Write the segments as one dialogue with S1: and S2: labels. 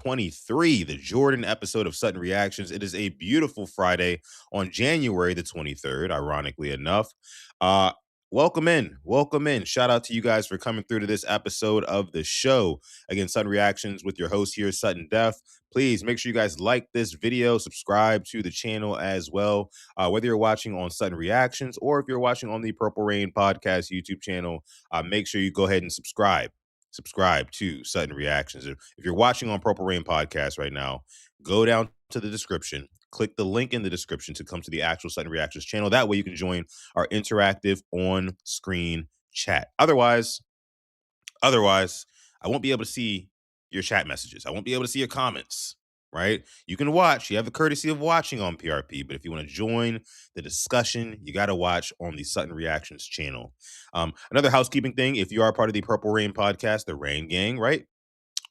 S1: 2023, the Jordan episode of Sutton Reactions. It is a beautiful Friday on January the 23rd, ironically enough. Uh, Welcome in. Welcome in. Shout out to you guys for coming through to this episode of the show. Again, Sutton Reactions with your host here, Sutton Def. Please make sure you guys like this video, subscribe to the channel as well. Whether you're watching on Sutton Reactions or if you're watching on the Purple Rain Podcast YouTube channel, make sure you go ahead and subscribe. Subscribe to Sutton Reactions. If you're watching on Purple Rain Podcast right now, go down to the description, click the link in the description to come to the actual Sutton Reactions channel. That way you can join our interactive on-screen chat. Otherwise, I won't be able to see your chat messages. I won't be able to see your comments, right? You can watch. You have the courtesy of watching on PRP, but if you want to join the discussion, you got to watch on the Sutton Reactions channel. Another housekeeping thing, if you are part of the Purple Rain Podcast, the Rain Gang, right?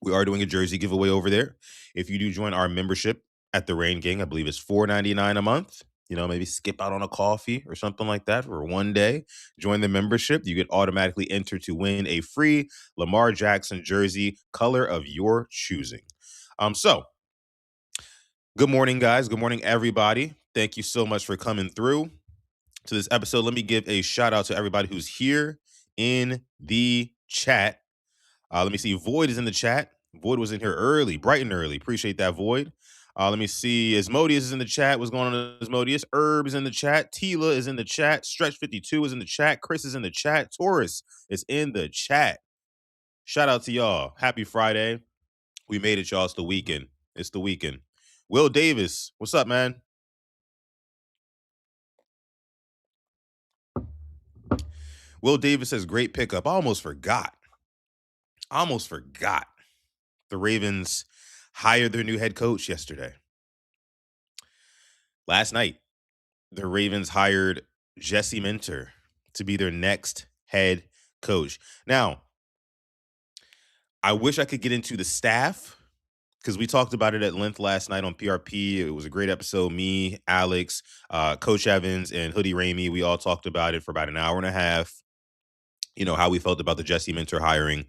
S1: We are doing a jersey giveaway over there. If you do join our membership at the Rain Gang, I believe it's $4.99 a month. You know, maybe skip out on a coffee or something like that for one day. Join the membership. You get automatically entered to win a free Lamar Jackson jersey, color of your choosing. So, good morning, guys. Good morning, everybody. Thank you so much for coming through to this episode. Let me give a shout out to everybody who's here in the chat. Let me see. Void is in the chat. Void was in here early, bright and early. Appreciate that, Void. Let me see. Asmodeus is in the chat. What's going on, Asmodeus? Herb is in the chat. Tila is in the chat. Stretch52 is in the chat. Chris is in the chat. Taurus is in the chat. Shout out to y'all. Happy Friday. We made it, y'all. It's the weekend. It's the weekend. Will Davis, what's up, man? Will Davis says, great pickup. I almost forgot. The Ravens hired their new head coach yesterday. Last night, the Ravens hired Jesse Minter to be their next head coach. Now, I wish I could get into the staff because we talked about it at length last night on PRP. It was a great episode. Me, Alex, Coach Evans, and Hoodie Ramey, we all talked about it for about an hour and a half. You know, how we felt about the Jesse Minter hiring.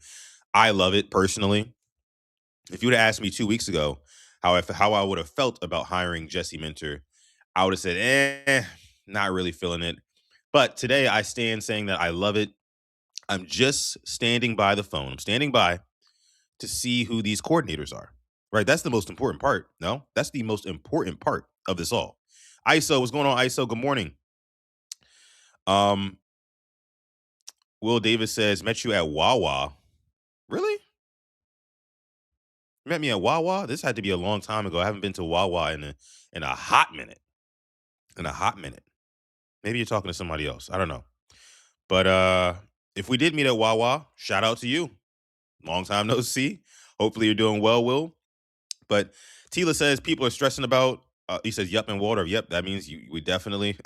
S1: I love it personally. If you would have asked me 2 weeks ago how I would have felt about hiring Jesse Minter, I would have said, not really feeling it. But today I stand saying that I love it. I'm just standing by the phone. I'm standing by to see who these coordinators are, right? That's the most important part. No, that's the most important part of this all. ISO, what's going on, ISO? Good morning. Will Davis says, met you at Wawa. Really? Met me at Wawa? This had to be a long time ago. I haven't been to Wawa in a hot minute. Maybe you're talking to somebody else. I don't know. But if we did meet at Wawa, shout out to you. Long time no see. Hopefully you're doing well, Will. But Tila says people are stressing about, he says, yup, and water. Yep, that means we definitely,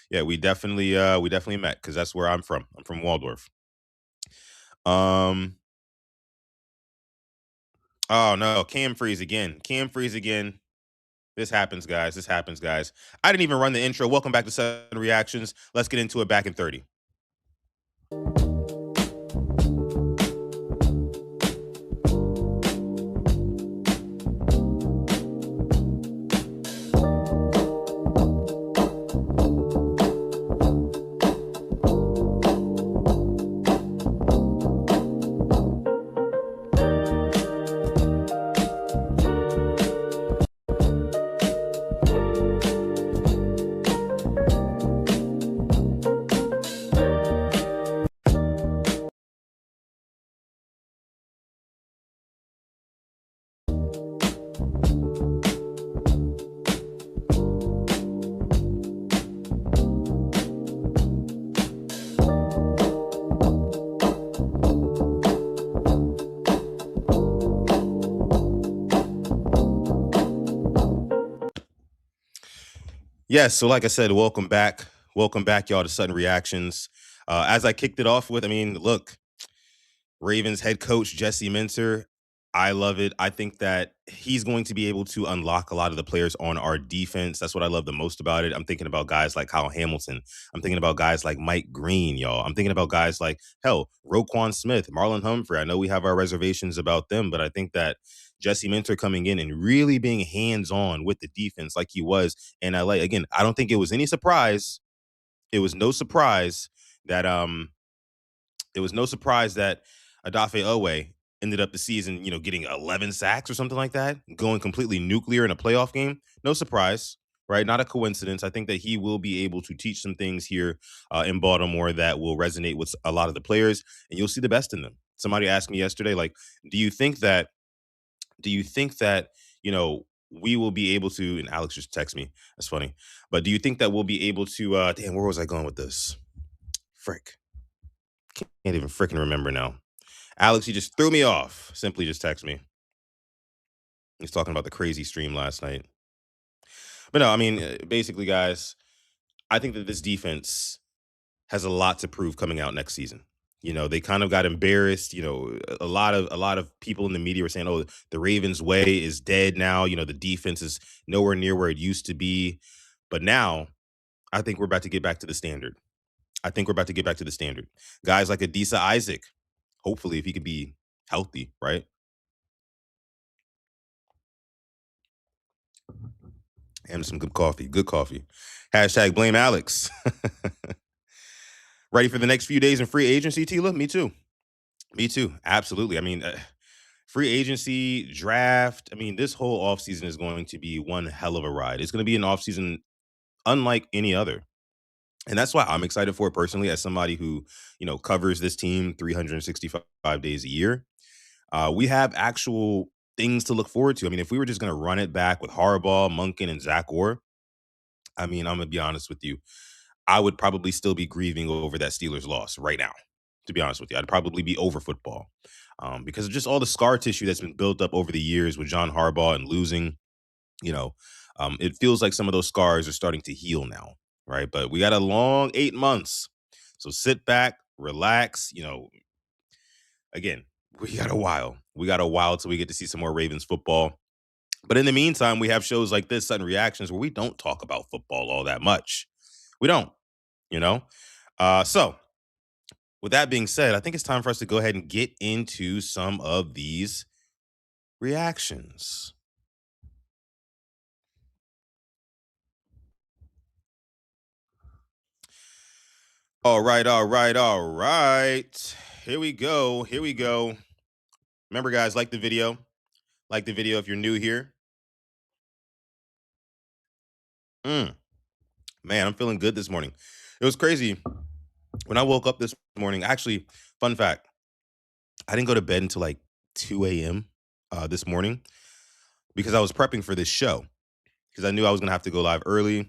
S1: yeah, we definitely met because that's where I'm from. I'm from Waldorf. Oh, no, Cam freeze again. This happens, guys. I didn't even run the intro. Welcome back to Sutton Reactions. Let's get into it back in 30. Yes, so like I said, welcome back, y'all, to Sutton Reactions. As I kicked it off with, I mean, look, Ravens head coach Jesse Minter, I love it. I think that he's going to be able to unlock a lot of the players on our defense. That's what I love the most about it. I'm thinking about guys like Kyle Hamilton. I'm thinking about guys like Mike Green, y'all. I'm thinking about guys like, hell, Roquan Smith, Marlon Humphrey. I know we have our reservations about them, but I think that Jesse Minter coming in and really being hands-on with the defense like he was in LA. Again, I don't think it was any surprise. It was no surprise that Adafe Owe ended up the season, getting 11 sacks or something like that, going completely nuclear in a playoff game. No surprise, right? Not a coincidence. I think that he will be able to teach some things here in Baltimore that will resonate with a lot of the players, and you'll see the best in them. Somebody asked me yesterday, like, do you think that, we will be able to, and Alex just texted me, that's funny, but do you think that we'll be able to, damn, where was I going with this? Frick. Can't even freaking remember now. Alex, you just threw me off. Simply just text me. He's talking about the crazy stream last night. But no, I mean, basically, guys, I think that this defense has a lot to prove coming out next season. They kind of got embarrassed. A lot of people in the media were saying, "Oh, the Ravens' way is dead now." The defense is nowhere near where it used to be. But now, I think we're about to get back to the standard. Guys like Adisa Isaac, hopefully, if he could be healthy, right? And some good coffee. Good coffee. Hashtag blame Alex. Ready for the next few days in free agency, Tila? Me too. Me too. Absolutely. I mean, free agency, draft. I mean, this whole offseason is going to be one hell of a ride. It's going to be an offseason unlike any other. And that's why I'm excited for it personally, as somebody who, covers this team 365 days a year. We have actual things to look forward to. I mean, if we were just going to run it back with Harbaugh, Munkin, and Zach Orr, I mean, I'm going to be honest with you. I would probably still be grieving over that Steelers loss right now, to be honest with you. I'd probably be over football because of just all the scar tissue that's been built up over the years with John Harbaugh and losing. You know, it feels like some of those scars are starting to heal now, right? But we got a long 8 months. So sit back, relax. Again, we got a while. We got a while till we get to see some more Ravens football. But in the meantime, we have shows like this, Sudden Reactions, where we don't talk about football all that much. We don't, you know? So, with that being said, I think it's time for us to go ahead and get into some of these reactions. All right, all right, all right. Here we go. Here we go. Remember, guys, like the video. Like the video if you're new here. Mm, man, I'm feeling good this morning. It was crazy. When I woke up this morning, actually, fun fact, I didn't go to bed until like 2 a.m. This morning because I was prepping for this show because I knew I was going to have to go live early.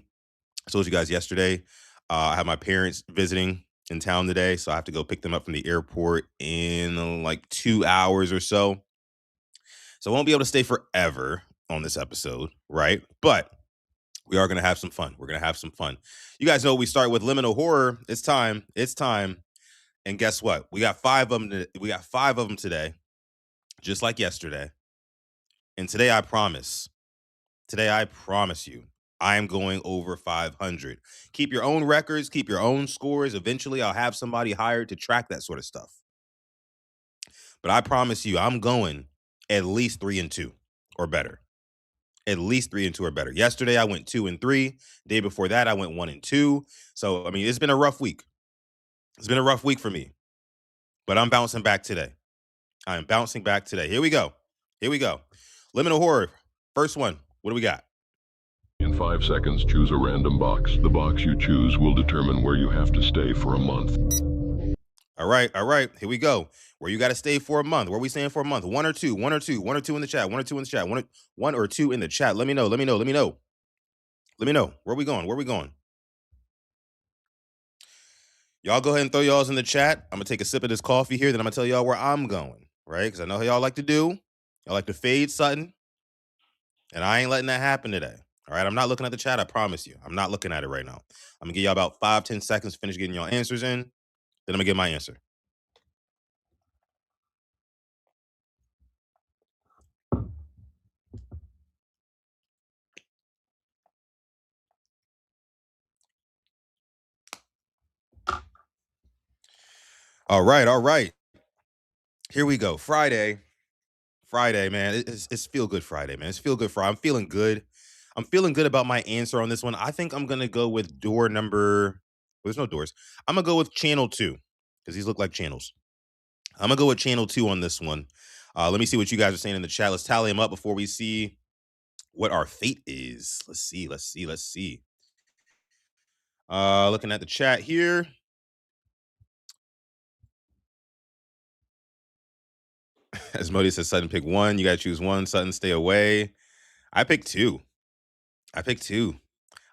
S1: I told you guys yesterday, I have my parents visiting in town today, so I have to go pick them up from the airport in like 2 hours or so. So I won't be able to stay forever on this episode, right? But we are going to have some fun. We're going to have some fun. You guys know we start with Liminal Horror. It's time. It's time. And guess what? We got 5 of them. We got 5 of them today, just like yesterday. And today I promise you, I am going over 500. Keep your own records, keep your own scores. Eventually, I'll have somebody hired to track that sort of stuff. But I promise you, I'm going at least 3-2 or better. At least 3-2 or better. Yesterday, I went 2-3. Day before that, I went 1-2. So, I mean, it's been a rough week. It's been a rough week for me. But I'm bouncing back today. I am bouncing back today. Here we go. Here we go. Liminal Horror. First one. What do we got?
S2: In 5 seconds, choose a random box. The box you choose will determine where you have to stay for a month.
S1: All right, here we go. Where you got to stay for a month. Where are we staying for a month? 1 or 2, 1 or 2, 1 or 2 in the chat, 1 or 2 in the chat, 1 or 2 in the chat. Let me know. Let me know. Where are we going? Where are we going? Y'all go ahead and throw y'all's in the chat. I'm going to take a sip of this coffee here, then I'm going to tell y'all where I'm going, right? Because I know how y'all like to do. Y'all like to fade Sutton, and I ain't letting that happen today. All right, I'm not looking at the chat, I promise you. I'm not looking at it right now. I'm going to give y'all about 5-10 seconds to finish getting y'all answers in. Then I'm going to get my answer. All right. Here we go. Friday, Friday, man. It's feel good Friday, man. It's feel good Friday. I'm feeling good. I'm feeling good about my answer on this one. I think I'm gonna go with door number. Well, there's no doors. I'm gonna go with channel 2 because these look like channels. I'm gonna go with channel 2 on this one. Let me see what you guys are saying in the chat. Let's tally them up before we see what our fate is. Let's see. Let's see. Let's see. Looking at the chat here. As Modi says, Sutton pick 1. You gotta choose 1. Sutton, stay away. I picked 2. I picked 2.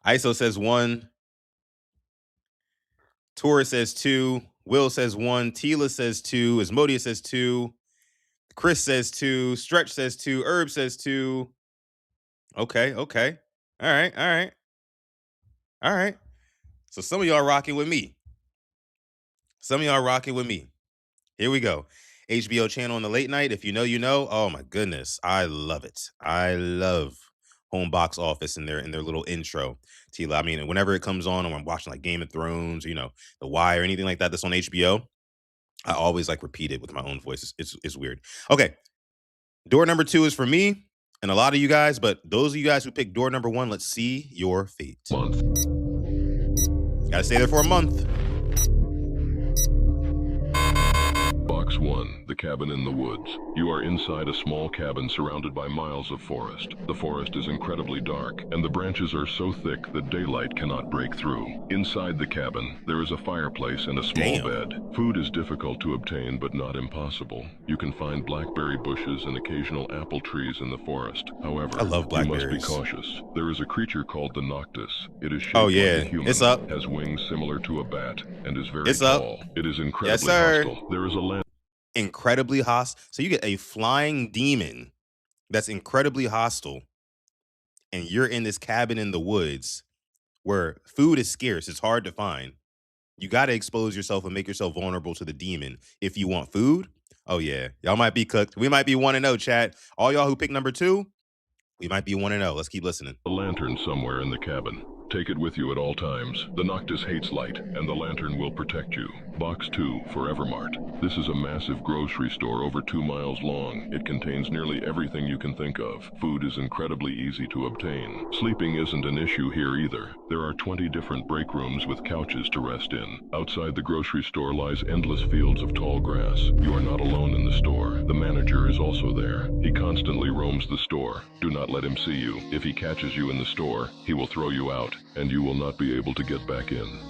S1: ISO says 1. Tora says 2. Will says 1. Tila says 2. Asmodia says 2. Chris says 2. Stretch says 2. Herb says 2. Okay, okay. All right, all right. All right. So some of y'all rocking with me. Some of y'all rocking with me. Here we go. HBO channel in the late night. If you know, you know. Oh my goodness. I love it. I love Home Box Office in their little intro. Tila, I mean, whenever it comes on, or I'm watching like Game of Thrones, or, you know, The Wire, anything like that that's on HBO, I always like repeat it with my own voice. It's weird. Okay. Door number 2 is for me and a lot of you guys, but those of you guys who picked door number 1, let's see your fate.
S2: Month.
S1: Gotta stay there for a month.
S2: Box 1, the cabin in the woods. You are inside a small cabin surrounded by miles of forest. The forest is incredibly dark, and the branches are so thick that daylight cannot break through. Inside the cabin, there is a fireplace and a small bed. Food is difficult to obtain, but not impossible. You can find blackberry bushes and occasional apple trees in the forest. However,
S1: I love blackberries.
S2: You must be cautious. There is a creature called the Noctis. It is shaped
S1: like
S2: a human,
S1: it's up.
S2: has wings similar to a bat, and is very
S1: It's
S2: tall.
S1: up.
S2: It is incredibly
S1: Yes,
S2: hostile. There is a land
S1: incredibly hostile. So you get a flying demon that's incredibly hostile, and you're in this cabin in the woods where food is scarce. It's hard to find. You got to expose yourself and make yourself vulnerable to the demon if you want food. Oh yeah, y'all might be cooked. We might be 1-0, chat. All y'all who pick number 2, we might be 1-0. Let's keep listening.
S2: a lantern somewhere in the cabin. Take it with you at all times. The Noctis hates light, and the lantern will protect you. Box 2, Forever Mart. This is a massive grocery store over 2 miles long. It contains nearly everything you can think of. Food is incredibly easy to obtain. Sleeping isn't an issue here either. There are 20 different break rooms with couches to rest in. Outside the grocery store lies endless fields of tall grass. You are not alone in the store. The manager is also there. He constantly roams the store. Do not let him see you. If he catches you in the store, he will throw you out, and you will not be able to get back in.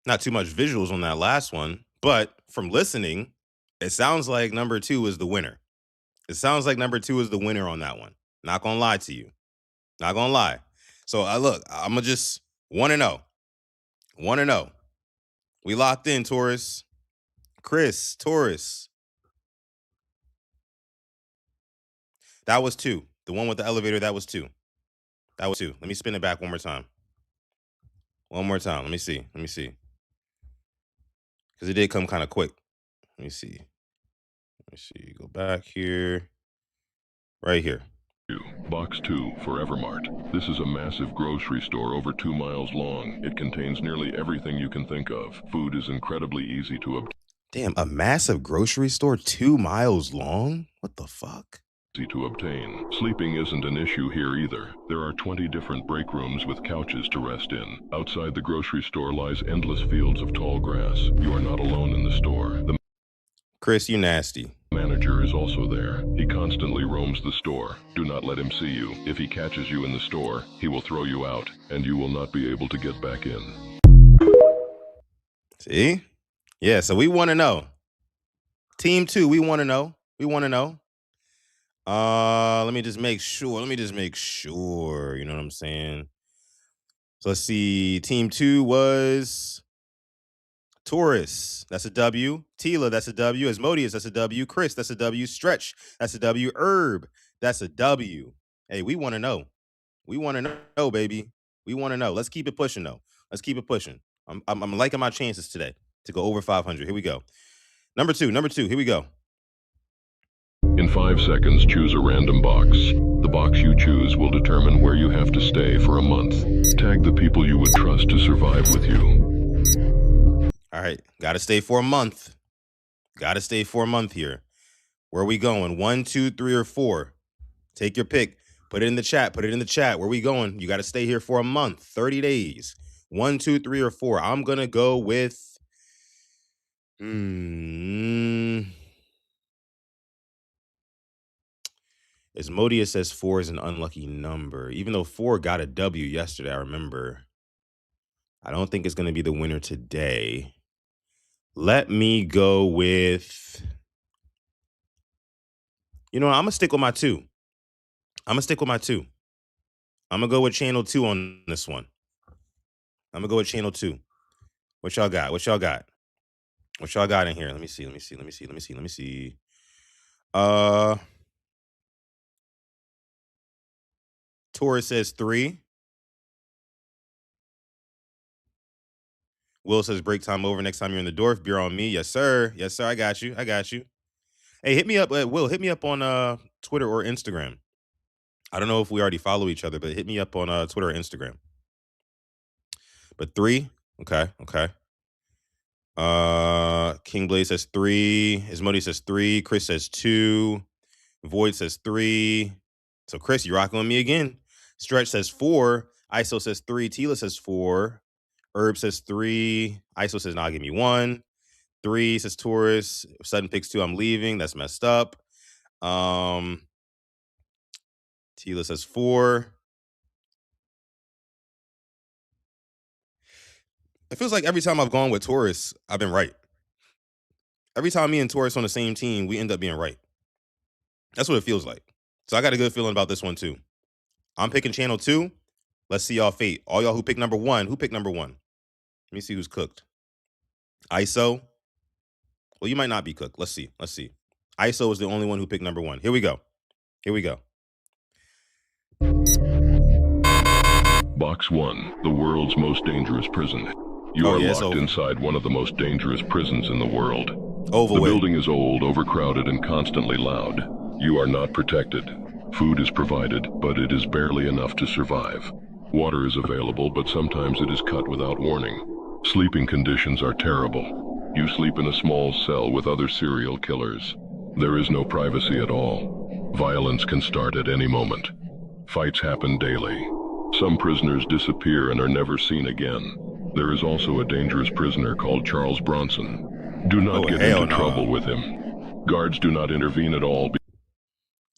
S1: Not too much visuals on that last one, but from listening, it sounds like number 2 is the winner. It sounds like number 2 is the winner on that one. Not gonna lie to you. Not gonna lie. So look, I'm gonna just 1-0. 1-0. We locked in, Taurus. Chris, Taurus. That was 2. The one with the elevator, that was 2. That was 2. Let me spin it back one more time. One more time. Let me see. Let me see. Because it did come kind of quick. Let me see. Let me see. Go back here. Right here.
S2: Box 2, Forever Mart. This is a massive grocery store over 2 miles long. It contains nearly everything you can think of. Food is incredibly easy to obtain.
S1: Damn, a massive grocery store 2 miles long? What the fuck?
S2: Easy to obtain. Sleeping isn't an issue here either. There are 20 different break rooms with couches to rest in. Outside the grocery store lies endless fields of tall grass. You are not alone in the store. The
S1: Chris, you nasty.
S2: manager is also there. He constantly roams the store. Do not let him see you. If he catches you in the store, he will throw you out, and you will not be able to get back in.
S1: See? Yeah, so we want to know. Team 2, we want to know. We want to know. Let me just make sure. You know what I'm saying? So let's see. Team 2 was Taurus. That's a W. Tila, that's a W. Asmodeus, that's a W. Chris, that's a W. Stretch, that's a W. Herb, that's a W. Hey, we want to know. We want to know, baby. We want to know. Let's keep it pushing, though. Let's keep it pushing. I'm liking my chances today to go over 500. Here we go. Number two. Here we go.
S2: In 5 seconds, choose a random box. The box you choose will determine where you have to stay for a month. Tag the people you would trust to survive with you.
S1: All right. Got to stay for a month. Got to stay for a month here. Where are we going? 1, 2, 3, or 4? Take your pick. Put it in the chat. Put it in the chat. Where are we going? You got to stay here for a month, 30 days. 1, 2, 3, or 4. I'm going to go with... Asmodeus says 4 is an unlucky number. Even though 4 got a W yesterday, I remember. I don't think it's going to be the winner today. Let me go with... You know what? I'm going to stick with my 2. I'm going to go with channel 2 on this one. I'm going to go with channel 2. What y'all got? What y'all got in here? Let me see. Taurus says 3. Will says break time over. Next time you're in the Dorf, beer on me. Yes, sir. Yes, sir. I got you. Hey, hit me up. Will, hit me up on Twitter or Instagram. I don't know if we already follow each other, but hit me up on Twitter or Instagram. But 3. Okay. King Blaze says 3. Ismodi says 3. Chris says 2. Void says 3. So Chris, you rocking with me again. Stretch says 4. ISO says 3. Tila says 4. Herb says 3. ISO says, nah, give me 1. 3 says Taurus. Sutton picks 2. I'm leaving. That's messed up. Tila says 4. It feels like every time I've gone with Taurus, I've been right. Every time me and Taurus on the same team, we end up being right. That's what it feels like. So I got a good feeling about this one too. I'm picking channel 2. Let's see y'all fate. All y'all who pick number 1. Who picked number 1? Let me see who's cooked. ISO. Well, you might not be cooked. Let's see. ISO is the only one who picked number 1. Here we go.
S2: Box 1, the world's most dangerous prison. You are locked inside one of the most dangerous prisons in the world. The building is old, overcrowded, and constantly loud. You are not protected. Food is provided, but it is barely enough to survive. Water is available, but sometimes it is cut without warning. Sleeping conditions are terrible. You sleep in a small cell with other serial killers. There is no privacy at all. Violence can start at any moment. Fights happen daily. Some prisoners disappear and are never seen again. There is also a dangerous prisoner called Charles Bronson. Do not get into trouble with him. Guards do not intervene at all.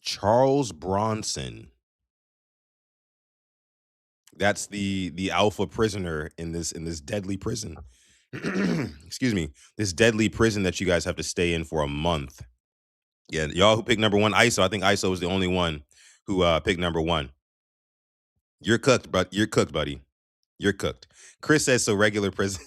S1: Charles Bronson. That's the alpha prisoner in this deadly prison. Excuse me. This deadly prison that you guys have to stay in for a month. Yeah, y'all who picked number 1, ISO. I think ISO was the only one who picked number 1. You're cooked, buddy. You're cooked. Chris says so. Regular prison.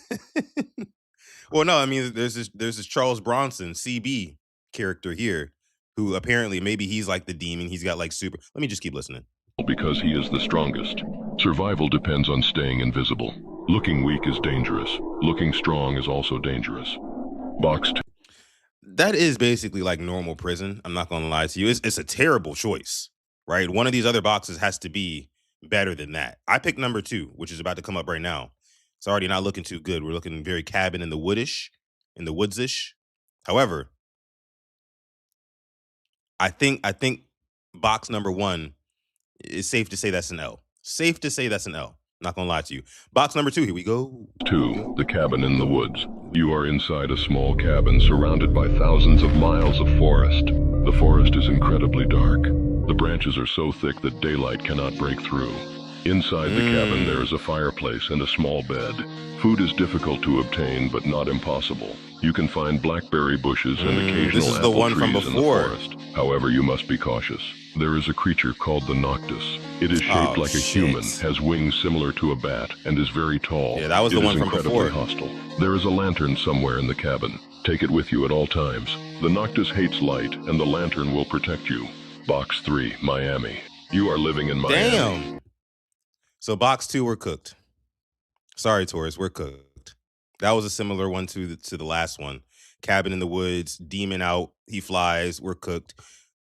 S1: Well, no, I mean there's this Charles Bronson CB character here who apparently maybe he's like the demon. He's got like super. Let me just keep listening.
S2: Because he is the strongest. Survival depends on staying invisible. Looking weak is dangerous. Looking strong is also dangerous. Box 2.
S1: That is basically like normal prison. I'm not gonna lie to you. It's a terrible choice, right? One of these other boxes has to be better than that. I picked number 2, which is about to come up right now. It's already not looking too good. We're looking very cabin in the woodsish. However, I think box number 1 is safe to say that's an L. Not gonna lie to you. Box number 2, here we go.
S2: 2, the cabin in the woods. You are inside a small cabin surrounded by thousands of miles of forest. The forest is incredibly dark. The branches are so thick that daylight cannot break through. Inside the cabin there is a fireplace and a small bed. Food is difficult to obtain, but not impossible. You can find blackberry bushes and occasional apple trees in the forest. However, you must be cautious. There is a creature called the Noctis. It is shaped like a human, has wings similar to a bat, and is very tall.
S1: Yeah, that was the one from before.
S2: It is incredibly hostile. There is a lantern somewhere in the cabin. Take it with you at all times. The Noctis hates light, and the lantern will protect you. Box 3, Miami. You are living in Miami.
S1: Damn. So box 2, we're cooked. Sorry, Taurus, we're cooked. That was a similar one to the last one. Cabin in the woods, demon out, he flies, we're cooked.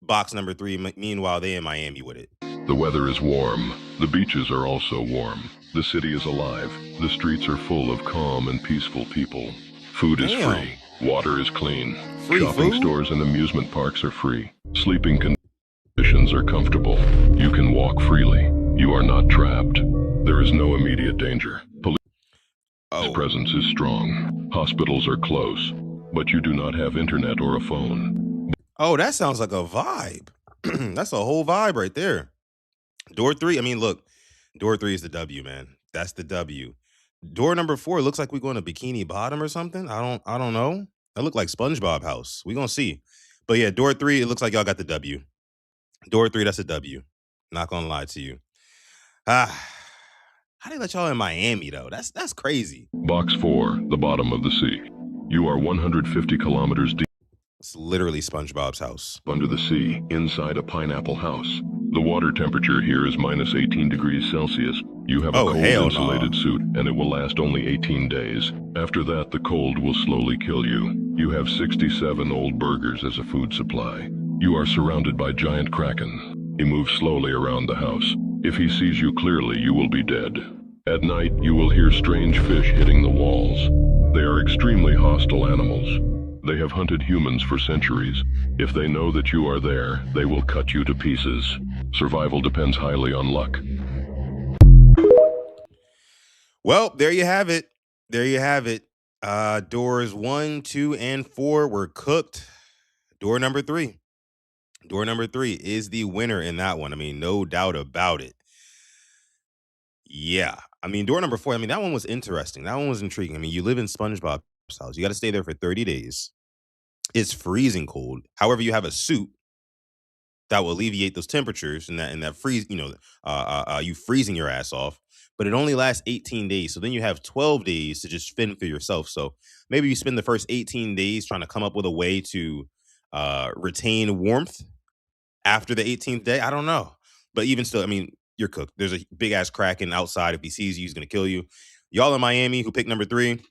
S1: Box number 3, meanwhile, they in Miami with it.
S2: The weather is warm. The beaches are also warm. The city is alive. The streets are full of calm and peaceful people. Food is free. Water is clean.
S1: Free
S2: Shopping
S1: food?
S2: stores and amusement parks are free. Sleeping conditions are comfortable. You can walk freely. You are not trapped. There is no immediate danger. Police
S1: Oh.
S2: presence is strong. Hospitals are close, but you do not have internet or a phone.
S1: Oh, that sounds like a vibe. That's a whole vibe right there. Door 3, I mean, look, door 3 is the W, man. That's the W. Door number 4 looks like we're going to Bikini Bottom or something. I don't know. That look like SpongeBob house. We gonna see. But yeah, door 3, it looks like y'all got the W. Door 3, that's a W. Not gonna lie to you. Ah, how they let y'all in Miami though? That's crazy.
S2: Box 4, the bottom of the sea. You are 150 kilometers deep
S1: It's literally SpongeBob's house.
S2: under the sea, inside a pineapple house. The water temperature here is minus 18 degrees Celsius. You have a
S1: Oh
S2: cold
S1: hell
S2: insulated
S1: no.
S2: suit, and it will last only 18 days. After that, the cold will slowly kill you. You have 67 old burgers as a food supply. You are surrounded by giant kraken. He moves slowly around the house. If he sees you clearly, you will be dead. At night, you will hear strange fish hitting the walls. They are extremely hostile animals. They have hunted humans for centuries. If they know that you are there, they will cut you to pieces. Survival depends highly on luck.
S1: Well, there you have it. There you have it. Doors 1, 2, and 4 were cooked. Door number 3. Door number 3 is the winner in that one. I mean, no doubt about it. Yeah. I mean, door number 4, I mean, that one was interesting. That one was intriguing. I mean, you live in SpongeBob's house. You got to stay there for 30 days. It's freezing cold. However, you have a suit that will alleviate those temperatures and that freeze, you freezing your ass off. But it only lasts 18 days. So then you have 12 days to just fend for yourself. So maybe you spend the first 18 days trying to come up with a way to retain warmth after the 18th day. I don't know. But even still, I mean, you're cooked. There's a big ass kraken outside. If he sees you, he's gonna kill you. Y'all in Miami who picked number 3,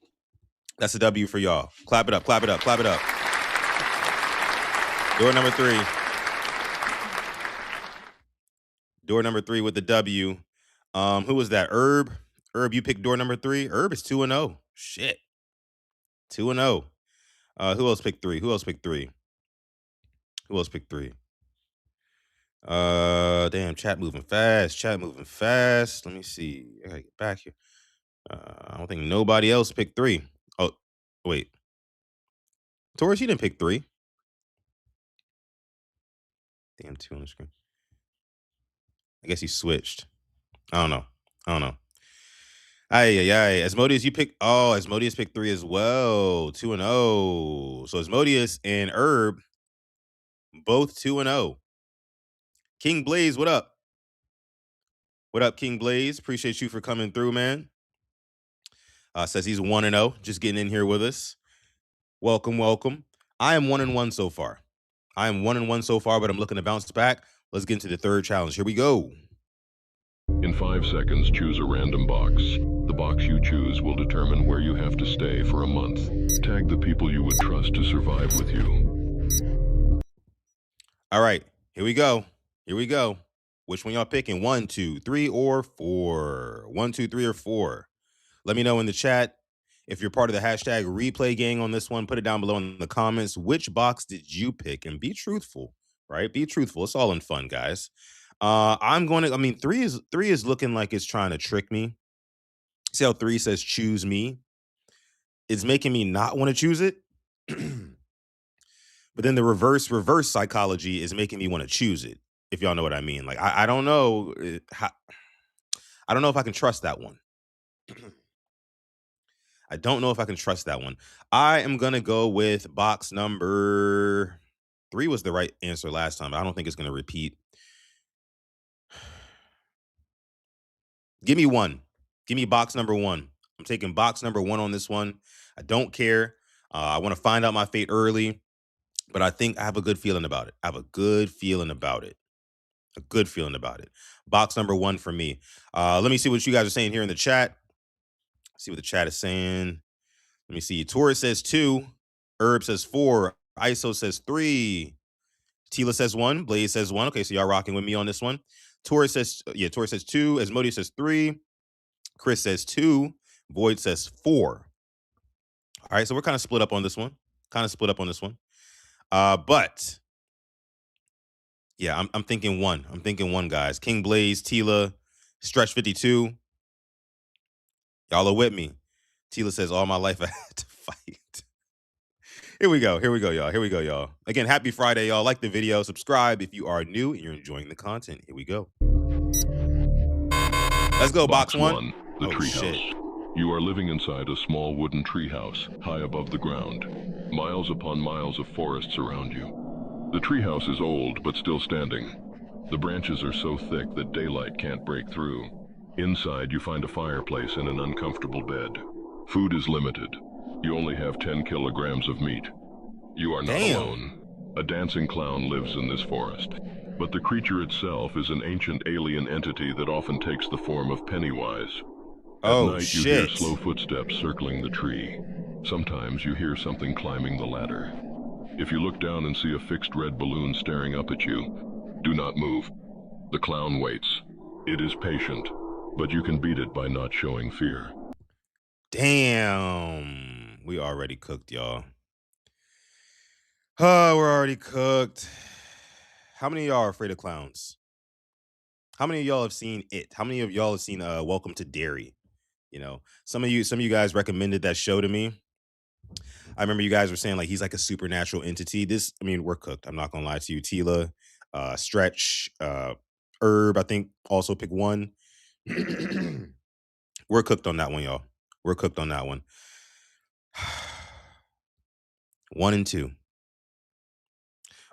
S1: that's a W for y'all. Clap it up, clap it up, clap it up. Door number 3. Door number 3 with the W. Who was that? Herb. Herb, you picked door number 3. Herb is 2-0. Shit. 2-0. Who else picked 3? Who else picked 3? Who else picked 3? Damn, chat moving fast. Chat moving fast. Let me see. I gotta get back here. I don't think nobody else picked 3. Oh, wait. Taurus, you didn't pick 3. Damn, 2 on the screen. I guess he switched. I don't know. I don't know. Ay. Asmodeus, you picked. Oh, Asmodeus picked 3 as well. 2-0. So Asmodeus and Herb both 2-0. King Blaze, what up? What up, King Blaze? Appreciate you for coming through, man. Says he's 1-0, just getting in here with us. Welcome, welcome. I am 1-1 so far. I am 1-1 so far, but I'm looking to bounce back. Let's get into the third challenge. Here we go.
S2: In 5 seconds, choose a random box. The box you choose will determine where you have to stay for a month. Tag the people you would trust to survive with you.
S1: All right, here we go. Here we go. Which one y'all picking? 1, 2, 3, or 4? 1, 2, 3, or 4? Let me know in the chat if you're part of the hashtag replay gang on this one. Put it down below in the comments. Which box did you pick? And be truthful, right? Be truthful. It's all in fun, guys. I'm going to. I mean, three is looking like it's trying to trick me. See how 3 says choose me? It's making me not want to choose it. But then the reverse psychology is making me want to choose it. If y'all know what I mean. Like I don't know. I don't know if I can trust that one. I don't know if I can trust that one. I am gonna go with box number 3 was the right answer last time. I don't think it's gonna repeat. Give me 1. Give me box number 1. I'm taking box number 1 on this one. I don't care. I want to find out my fate early, but I think I have a good feeling about it. I have a good feeling about it. A good feeling about it. Box number 1 for me. Let me see what you guys are saying here in the chat. See what the chat is saying. Let me see. Taurus says 2. Herb says 4. ISO says 3. Tila says 1. Blaze says 1. Okay, so y'all rocking with me on this one. Taurus says 2. Asmodeus says 3. Chris says 2. Void says 4. All right, so we're kind of split up on this one. Kind of split up on this one. But yeah, I'm thinking one. I'm thinking one, guys. King Blaze, Tila, Stretch 52. Y'all are with me. Tila says, all my life I had to fight. Here we go. Here we go, y'all. Here we go, y'all. Again, happy Friday, y'all. Like the video, subscribe if you are new and you're enjoying the content. Here we go. Let's go, box one.
S2: 1. The
S1: Oh, shit.
S2: treehouse. You are living inside a small wooden treehouse, high above the ground. Miles upon miles of forest surround you. The treehouse is old, but still standing. The branches are so thick that daylight can't break through. Inside, you find a fireplace and an uncomfortable bed. Food is limited. You only have 10 kilograms of meat. You are not
S1: Damn.
S2: alone. A dancing clown lives in this forest. But the creature itself is an ancient alien entity that often takes the form of Pennywise. At
S1: Oh,
S2: night, you hear
S1: shit.
S2: slow footsteps circling the tree. Sometimes you hear something climbing the ladder. If you look down and see a fixed red balloon staring up at you, do not move. The clown waits. It is patient, but you can beat it by not showing fear.
S1: Damn. We already cooked, y'all. Oh, we're already cooked. How many of y'all are afraid of clowns? How many of y'all have seen it? How many of y'all have seen Welcome to Derry? You know, some of you guys recommended that show to me. I remember you guys were saying like he's like a supernatural entity. This, I mean, we're cooked. I'm not gonna lie to you. Tila, Stretch, Herb, I think also pick one. We're cooked on that one, y'all. We're cooked on that one. 1 and 2.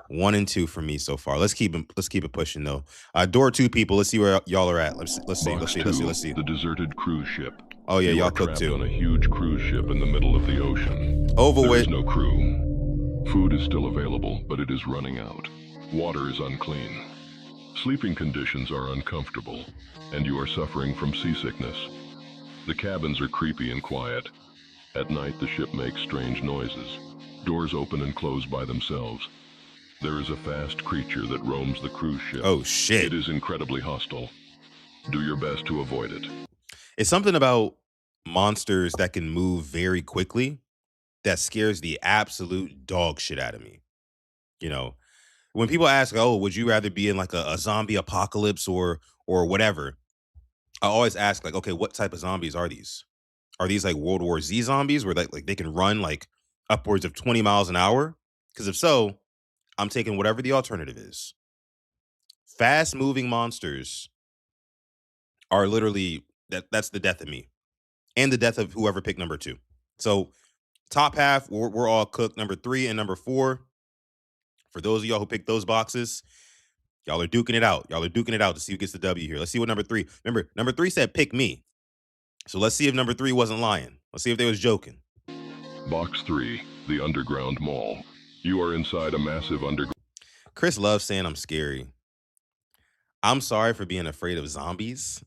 S1: 1 and 2 for me so far. Let's keep it pushing though. Door 2 people. Let's see where y'all are at. Let's see.
S2: Box 2, the deserted cruise ship.
S1: Oh yeah,
S2: You
S1: y'all
S2: are
S1: cooked
S2: trapped
S1: too.
S2: on a huge cruise ship in the middle of the ocean.
S1: Over
S2: There
S1: with.
S2: is no crew. Food is still available, but it is running out. Water is unclean. Sleeping conditions are uncomfortable, and you are suffering from seasickness. The cabins are creepy and quiet. At night, the ship makes strange noises. Doors open and close by themselves. There is a fast creature that roams the cruise ship.
S1: Oh shit.
S2: It is incredibly hostile. Do your best to avoid it.
S1: It's something about monsters that can move very quickly that scares the absolute dog shit out of me. You know, when people ask, "Oh, would you rather be in like a zombie apocalypse or whatever?" I always ask, like, "Okay, what type of zombies are these? Are these like World War Z zombies where like they can run like upwards of 20 miles an hour? Because if so, I'm taking whatever the alternative is. Fast moving monsters are literally that's the death of me and the death of whoever picked number 2. So top half, we're all cooked. Number 3 and number 4. For those of y'all who picked those boxes, y'all are duking it out. Y'all are duking it out to see who gets the W here. Let's see what number 3. Remember, number 3 said pick me. So let's see if number 3 wasn't lying. Let's see if they was joking.
S2: Box 3, the underground mall. You are inside a massive underground.
S1: Chris loves saying I'm scary. I'm sorry for being afraid of zombies.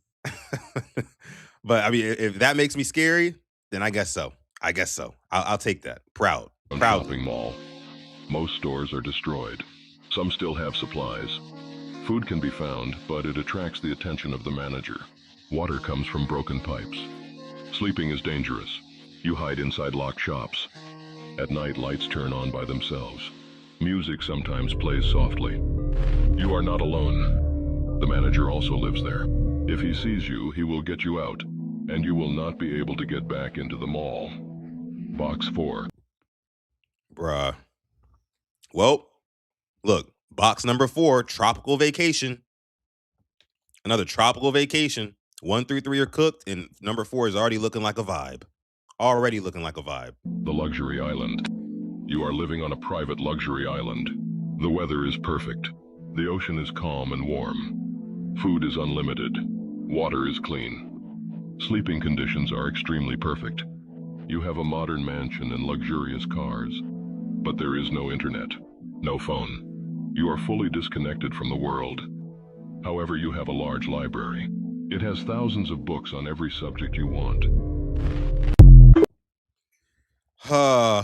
S1: But I mean, if that makes me scary, then I guess so. I guess so. I'll take that. Proudly.
S2: Shopping mall. Most stores are destroyed. Some still have supplies. Food can be found, but it attracts the attention of the manager. Water comes from broken pipes. Sleeping is dangerous. You hide inside locked shops. At night, lights turn on by themselves. Music sometimes plays softly. You are not alone. The manager also lives there. If he sees you, he will get you out, and you will not be able to get back into the mall. Box 4.
S1: Bruh. Well, look, box number 4, tropical vacation. Another tropical vacation. 1 through 3 are cooked, and number 4 is already looking like a vibe. Already looking like a vibe.
S2: The luxury island. You are living on a private luxury island. The weather is perfect. The ocean is calm and warm. Food is unlimited. Water is clean. Sleeping conditions are extremely perfect. You have a modern mansion and luxurious cars. But there is no internet, no phone. You are fully disconnected from the world. However, you have a large library. It has thousands of books on every subject you want.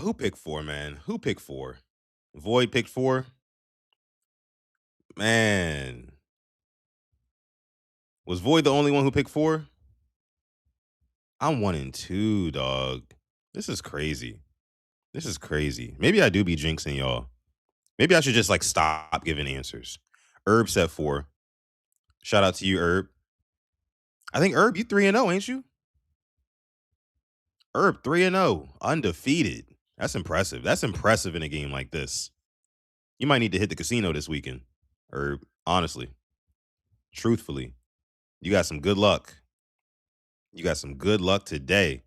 S1: Who picked 4, man? Who picked 4? Void picked 4? Man. Was Void the only one who picked 4? I'm 1 and 2, dog. This is crazy. This is crazy. Maybe I do be jinxing y'all. Maybe I should just like stop giving answers. Herb said 4. Shout out to you, Herb. I think Herb, you 3-0, ain't you? Herb 3-0, undefeated. That's impressive. That's impressive in a game like this. You might need to hit the casino this weekend, Herb. Honestly, truthfully, you got some good luck. You got some good luck today.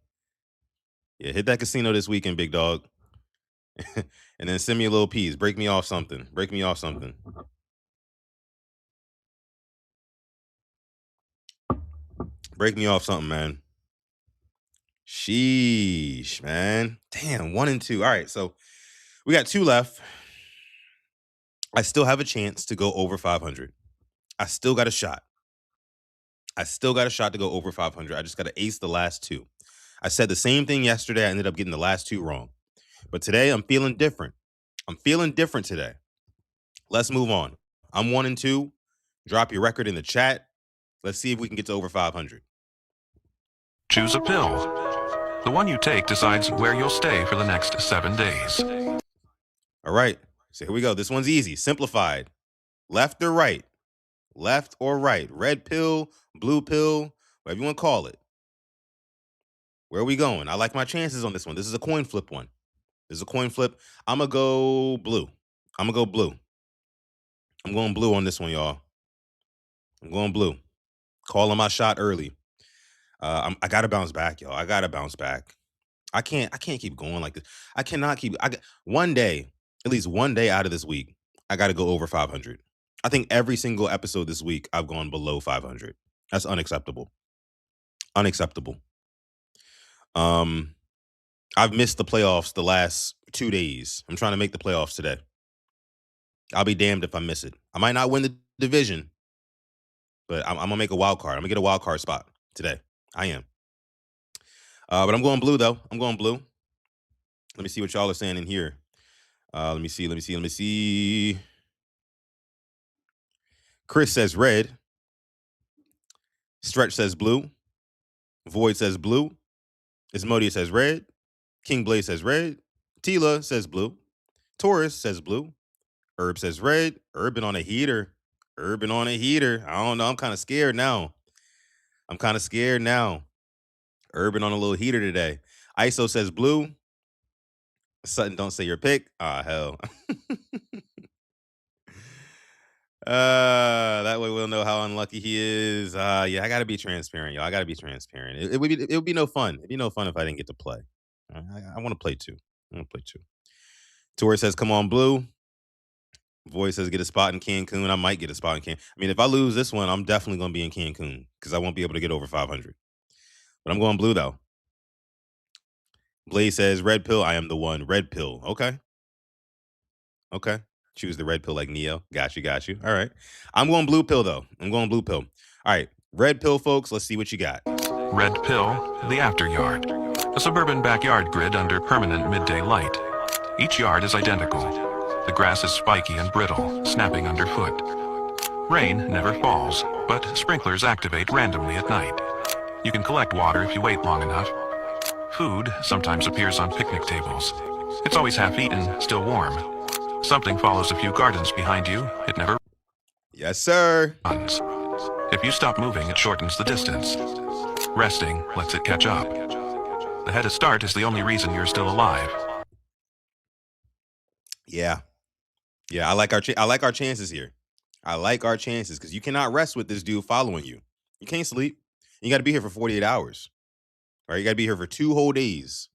S1: Yeah, hit that casino this weekend, big dog. And then send me a little piece. Break me off something. Break me off something. Break me off something, man. Sheesh, man. Damn, 1 and 2. All right, so we got 2 left. I still have a chance to go over 500. I still got a shot. I still got a shot to go over 500. I just got to ace the last 2. I said the same thing yesterday. I ended up getting the last 2 wrong. But today I'm feeling different. I'm feeling different today. Let's move on. I'm 1 and 2. Drop your record in the chat. Let's see if we can get to over 500.
S3: Choose a pill. The one you take decides where you'll stay for the next 7 days.
S1: All right. So here we go. This one's easy. Simplified. Left or right? Left or right? Red pill, blue pill, whatever you want to call it. Where are we going? I like my chances on this one. This is a coin flip one. This is a coin flip. I'm going to go blue. I'm going to go blue. I'm going blue on this one, y'all. I'm going blue. Calling my shot early. I got to bounce back, y'all. I got to bounce back. I can't keep going like this. I cannot keep. One day, at least one day out of this week, I got to go over 500. I think every single episode this week, I've gone below 500. That's unacceptable. Unacceptable. I've missed the playoffs the last 2 days. I'm trying to make the playoffs today. I'll be damned if I miss it. I might not win the division, but I'm going to make a wild card. I'm going to get a wild card spot today. I am. But I'm going blue, though. I'm going blue. Let me see what y'all are saying in here. Let me see. Chris says red. Stretch says blue. Void says blue. Ismodia says red. King Blaze says red. Tila says blue. Taurus says blue. Herb says red. Urban on a heater. Urban on a heater. I don't know. I'm kind of scared now. Urban on a little heater today. ISO says blue. Sutton, don't say your pick. Ah, hell. That way we'll know how unlucky he is. Yeah, I gotta be transparent, y'all. I gotta be transparent. It would be no fun. It'd be no fun if I didn't get to play. I want to play too. Tori says, "Come on, blue." Voice says, "Get a spot in Cancun." I might get a spot in Cancun. I mean, if I lose this one, I'm definitely gonna be in Cancun because I won't be able to get over 500. But I'm going blue though. Blaze says, "Red pill." I am the one. Red pill. Okay. Choose the red pill like Neo. Got you. All right. I'm going blue pill, though. All right. Red pill, folks. Let's see what you got.
S3: Red pill, the after yard. A suburban backyard grid under permanent midday light. Each yard is identical. The grass is spiky and brittle, snapping underfoot. Rain never falls, but sprinklers activate randomly at night. You can collect water if you wait long enough. Food sometimes appears on picnic tables. It's always half-eaten, still warm. Something follows a few gardens behind you. It never
S1: Yes, sir.
S3: runs. If you stop moving, it shortens the distance. Resting lets it catch up. The head start is the only reason you're still alive.
S1: Yeah. I like our chances here. I like our chances because you cannot rest with this dude following you. You can't sleep. You got to be here for 48 hours. All right, you got to be here for 2 whole days.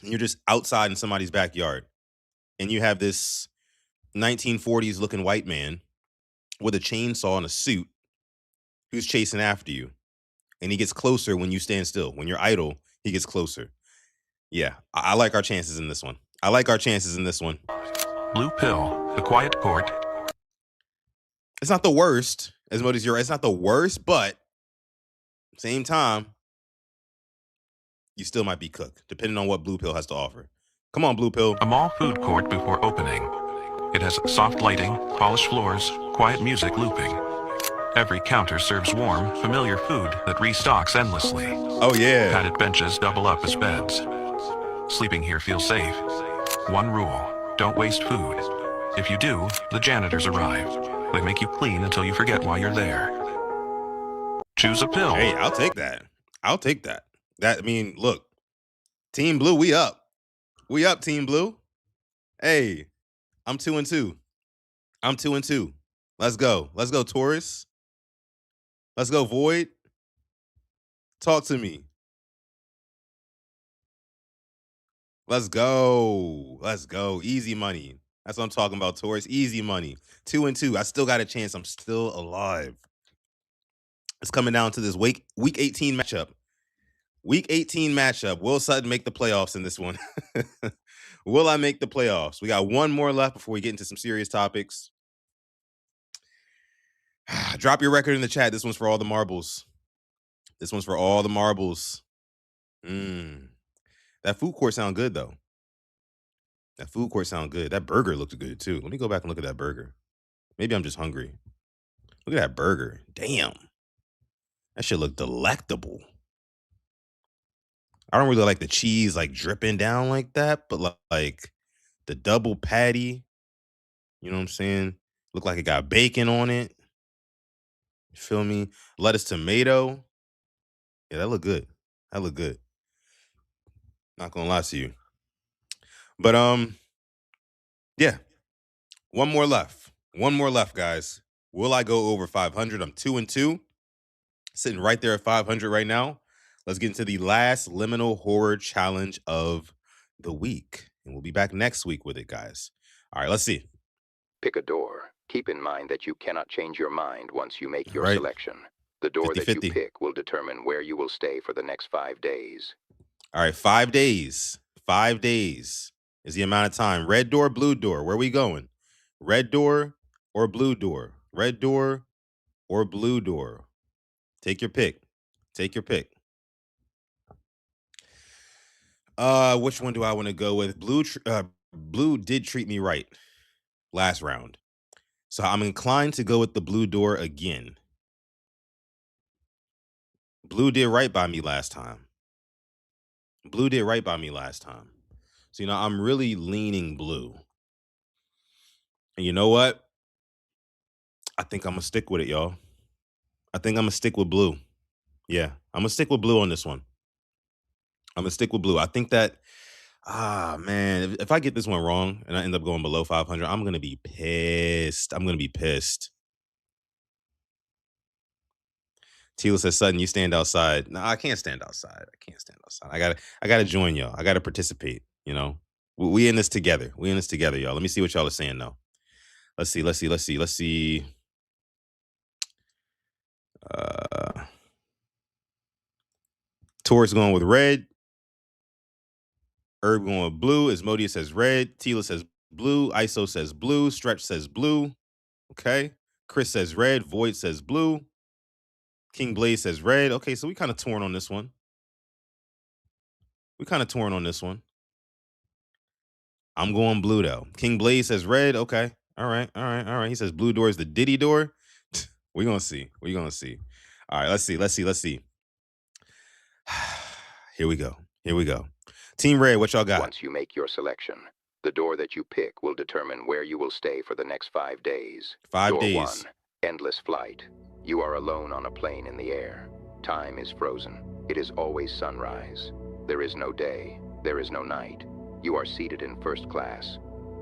S1: And you're just outside in somebody's backyard. And you have this 1940s looking white man with a chainsaw and a suit who's chasing after you. And he gets closer when you stand still. When you're idle, he gets closer. Yeah, I like our chances in this one.
S3: Blue pill, the quiet court.
S1: It's not the worst, as much as it's not the worst, but same time, you still might be cooked, depending on what blue pill has to offer. Come on, blue pill.
S3: A mall food court before opening. It has soft lighting, polished floors, quiet music looping. Every counter serves warm, familiar food that restocks endlessly.
S1: Oh, yeah.
S3: Padded benches double up as beds. Sleeping here feels safe. One rule, don't waste food. If you do, the janitors arrive. They make you clean until you forget why you're there. Choose a pill.
S1: Hey, I'll take that. I'll take that. I mean, look, Team Blue, we up. We up, Team Blue. Hey, I'm 2-2. I'm 2-2. Let's go. Let's go, Taurus. Let's go, Void. Talk to me. Let's go. Let's go. Easy money. That's what I'm talking about, Taurus. Easy money. 2-2. I still got a chance. I'm still alive. It's coming down to this week 18 matchup. Week 18 matchup. Will Sutton make the playoffs in this one? Will I make the playoffs? We got one more left before we get into some serious topics. Drop your record in the chat. This one's for all the marbles. This one's for all the marbles. That food court sound good, though. That food court sound good. That burger looked good, too. Let me go back and look at that burger. Maybe I'm just hungry. Look at that burger. Damn. That shit look delectable. I don't really like the cheese like dripping down like that, but like the double patty, you know what I'm saying? Look like it got bacon on it. You feel me? Lettuce, tomato. Yeah, that look good. That look good. Not gonna lie to you. But yeah. One more left. One more left, guys. Will I go over 500? I'm 2-2. Sitting right there at 500 right now. Let's get into the last Liminal Horror Challenge of the week. And we'll be back next week with it, guys. All right, let's see.
S4: Pick a door. Keep in mind that you cannot change your mind once you make your
S1: Right.
S4: selection. The door
S1: 50-50.
S4: that you pick will determine where you will stay for the next 5 days.
S1: All right, 5 days. 5 days is the amount of time. Red door, blue door. Where are we going? Red door or blue door? Red door or blue door? Take your pick. Take your pick. Which one do I want to go with? Blue did treat me right last round. So I'm inclined to go with the blue door again. Blue did right by me last time. Blue did right by me last time. So, I'm really leaning blue. And you know what? I think I'm going to stick with it, y'all. I think I'm going to stick with blue. Yeah, I'm going to stick with blue on this one. I'm going to stick with blue. I think that, man, if I get this one wrong and I end up going below 500, I'm going to be pissed. I'm going to be pissed. Tila says, Sutton, you stand outside. No, I can't stand outside. I gotta join y'all. I gotta participate. We in this together. We in this together, y'all. Let me see what y'all are saying though. Let's see. Taurus going with red. Herb going with blue. Asmodia says red. Tila says blue. ISO says blue. Stretch says blue. Okay. Chris says red. Void says blue. King Blaze says red. Okay, so we kind of torn on this one. I'm going blue though. King Blaze says red. Okay. All right. He says blue door is the Diddy door. We're gonna see. All right, let's see. Here we go. Team Red, what y'all got?
S4: Once you make your selection, the door that you pick will determine where you will stay for the next 5 days.
S1: 5
S4: Door
S1: days.
S4: 1, endless flight. You are alone on a plane in the air. Time is frozen. It is always sunrise. There is no day. There is no night. You are seated in first class.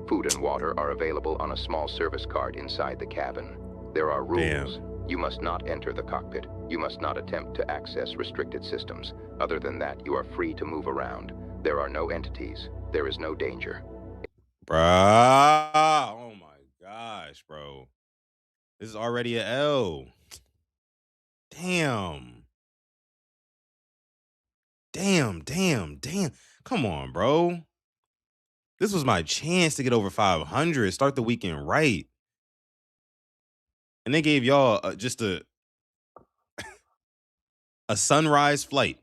S4: Food and water are available on a small service cart inside the cabin. There are rules. You must not enter the cockpit. You must not attempt to access restricted systems. Other than that, you are free to move around. There are no entities. There is no danger.
S1: Bruh. Oh my gosh, bro. This is already an L. Damn. Come on, bro. This was my chance to get over 500. Start the weekend right. And they gave y'all just a sunrise flight.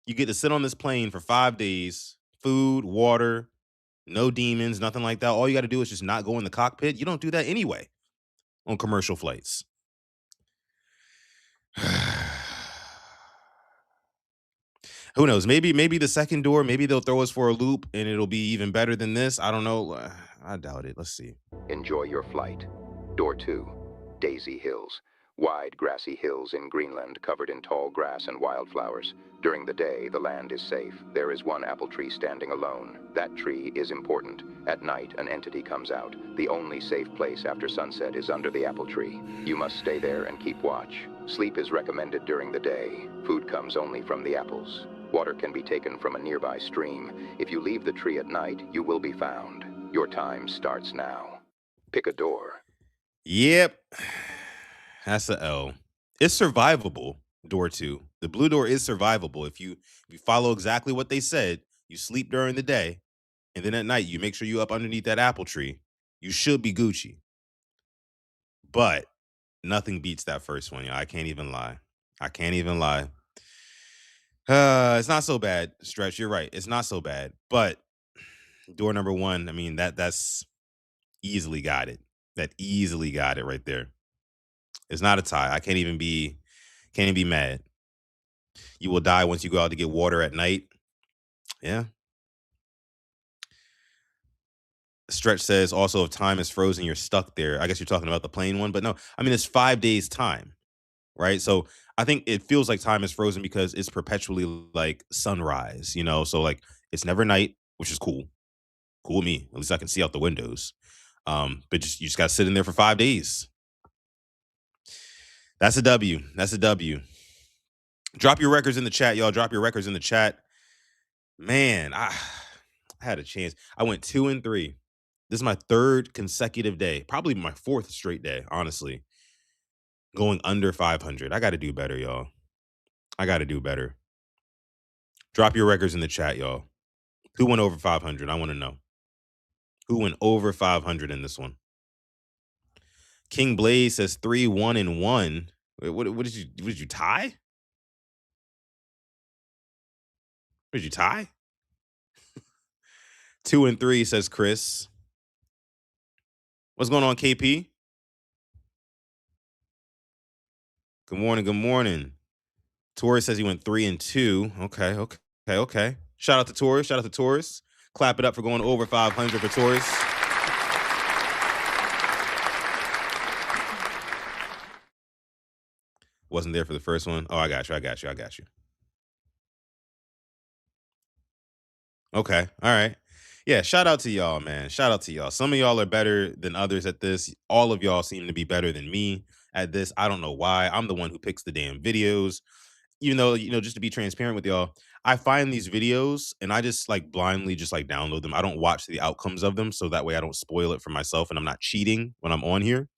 S1: You get to sit on this plane for 5 days. Food, water, no demons, nothing like that. All you got to do is just not go in the cockpit. You don't do that anyway on commercial flights. Who knows? Maybe the second door, maybe they'll throw us for a loop and it'll be even better than this. I don't know. I doubt it. Let's see.
S4: Enjoy your flight. Door 2, Daisy Hills. Wide, grassy hills in Greenland covered in tall grass and wildflowers. During the day, the land is safe. There is one apple tree standing alone. That tree is important. At night, an entity comes out. The only safe place after sunset is under the apple tree. You must stay there and keep watch. Sleep is recommended during the day. Food comes only from the apples. Water can be taken from a nearby stream. If you leave the tree at night, you will be found. Your time starts now. Pick a door.
S1: Yep. That's a L. It's survivable. Door 2. The blue door is survivable. If you follow exactly what they said, you sleep during the day, and then at night you make sure you up underneath that apple tree. You should be Gucci. But nothing beats that first one, y'all. I can't even lie. It's not so bad, Stretch. You're right. It's not so bad. But door number 1, I mean, that's easily got it. That easily got it right there. It's not a tie. I can't even be mad. You will die once you go out to get water at night. Yeah. Stretch says also if time is frozen, you're stuck there. I guess you're talking about the plane one, but no. I mean, it's 5 days time, right? So I think it feels like time is frozen because it's perpetually like sunrise, you know? So like it's never night, which is cool. Cool with me. At least I can see out the windows. But you just gotta sit in there for 5 days. That's a W. That's a W. Drop your records in the chat, y'all. Drop your records in the chat. Man, I had a chance. I went 2 and 3. This is my 3rd consecutive day, probably my 4th straight day, honestly. Going under 500. I got to do better, y'all. I got to do better. Drop your records in the chat, y'all. Who went over 500? I want to know. Who went over 500 in this one? King Blaze says 3, 1, and 1. Wait, what did you tie? What did you tie? 2 and 3 says Chris. What's going on, KP? Good morning. Good morning. Taurus says he went 3 and 2. Okay. Shout out to Taurus. Clap it up for going over 500 for Taurus. Wasn't there for the first one. Oh, I got you. Okay. All right. Yeah, shout out to y'all, man. Shout out to y'all. Some of y'all are better than others at this. All of y'all seem to be better than me at this. I don't know why. I'm the one who picks the damn videos. Even though, just to be transparent with y'all, I find these videos and I just like blindly just like download them. I don't watch the outcomes of them, so that way I don't spoil it for myself and I'm not cheating when I'm on here.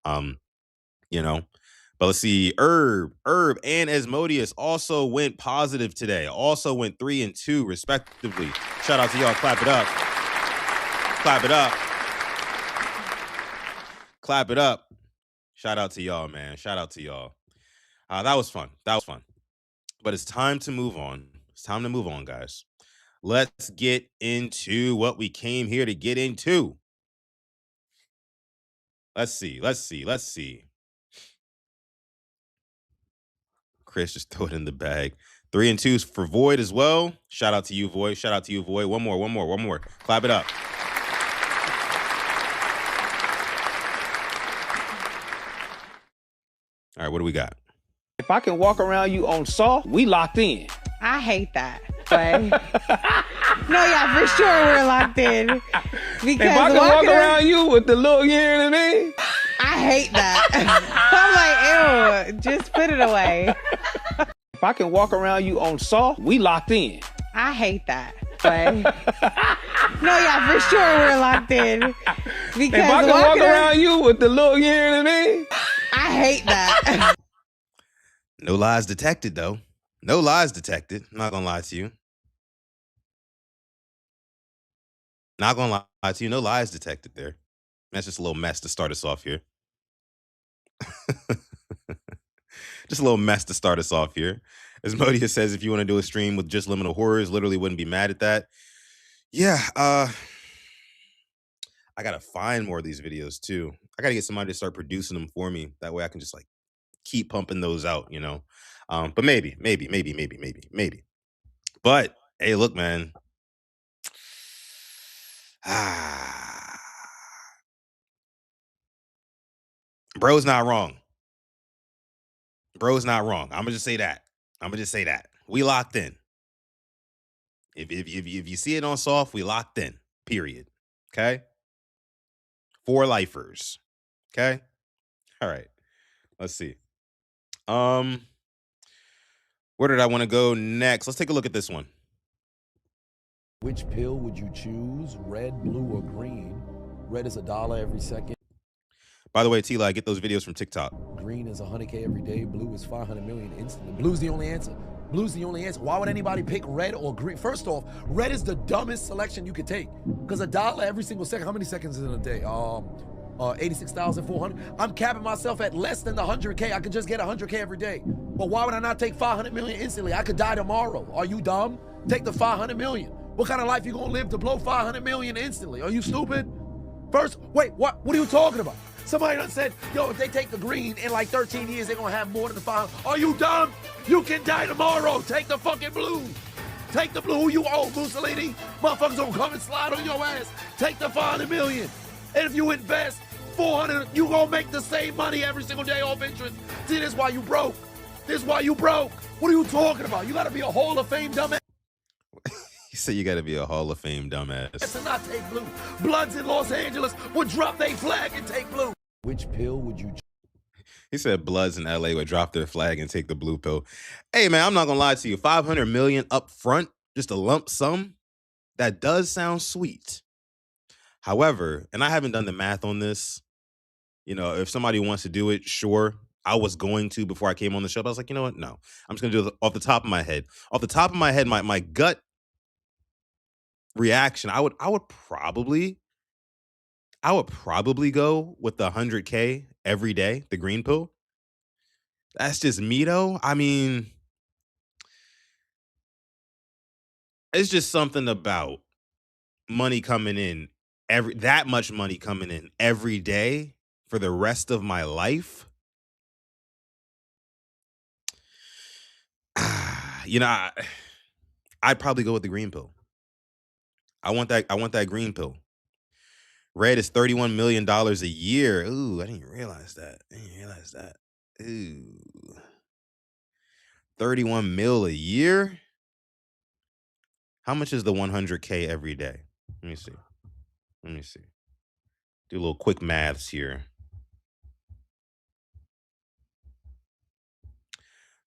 S1: You know. But let's see. Herb, and Asmodeus also went positive today. Also went 3 and 2, respectively. Shout out to y'all. Clap it up. Clap it up. Shout out to y'all, man. Shout out to y'all. That was fun. But it's time to move on. Guys. Let's get into what we came here to get into. Let's see. Chris, just throw it in the bag. 3 and 2 for Void as well. Shout out to you, Void. One more. Clap it up. All right, what do we got?
S5: If I can walk around you on Saw, we locked in.
S6: I hate that. But no, yeah, for sure we're locked in. Because
S5: if I can walk around you with the little, you know what I mean?
S6: I hate that. I'm like, ew, just put it away.
S5: If I can walk around you on Saw, we locked in.
S6: I hate that. But no, yeah, for sure we're locked in. Because
S5: if I can walk around you with the little, you know what I mean?
S6: I hate that.
S1: No lies detected, though. No lies detected. I'm not gonna lie to you. No lies detected there. That's just a little mess to start us off here. Just a little mess to start us off here. As Modia says, if you want to do a stream with just liminal horrors, literally wouldn't be mad at that. Yeah, I gotta find more of these videos too. I gotta get somebody to start producing them for me. That way I can just like keep pumping those out, But maybe. But hey, look, man. Ah, bro's not wrong. Bro's not wrong. I'm gonna just say that. I'm gonna just say that. We locked in. If you see it on soft, we locked in. Period. Okay. 4 lifers. Okay. All right. Let's see. Um, where did I want to go next? Let's take a look at this one.
S7: Which pill would you choose, red, blue, or green? Red is $1 every second.
S1: By the way, Tila, I get those videos from TikTok.
S7: Green is 100K every day. Blue is 500 million instantly. Blue's the only answer. Blue's the only answer. Why would anybody pick red or green? First off, red is the dumbest selection you could take. Because $1 every single second. How many seconds is in a day? 86,400. I'm capping myself at less than the 100K. I could just get 100K every day. But why would I not take 500 million instantly? I could die tomorrow. Are you dumb? Take the 500 million. What kind of life you gonna live to blow 500 million instantly? Are you stupid? First, wait, what are you talking about? Somebody done said, yo, if they take the green in like 13 years, they're gonna have more than the 500. Are you dumb? You can die tomorrow. Take the fucking blue. Take the blue. Who you owe, Mussolini? Motherfuckers gonna come and slide on your ass. Take the 500 million. And if you invest 400, you gonna make the same money every single day off interest. See, this is why you broke. This is why you broke. What are you talking about? You gotta be a Hall of Fame dumbass.
S1: You said you gotta be a Hall of Fame dumbass.
S7: To not take blue. Bloods in Los Angeles would drop their flag and take blue. Which pill would you?
S1: He said Bloods in LA would drop their flag and take the blue pill. Hey man, I'm not gonna lie to you. 500 million up front, just a lump sum. That does sound sweet. However, and I haven't done the math on this. You know, if somebody wants to do it, sure. I was going to before I came on the show. But I was like, you know what? No. I'm just gonna do it off the top of my head. Off the top of my head, my gut reaction, I would probably go with the 100K every day, the green pill. That's just me though. I mean, it's just something about money coming in that much money coming in every day for the rest of my life. You know, I'd probably go with the green pill. I want that green pill. Red is $31 million a year. Ooh, I didn't realize that. Ooh. 31 mil a year? How much is the 100K every day? Let me see. Do a little quick maths here.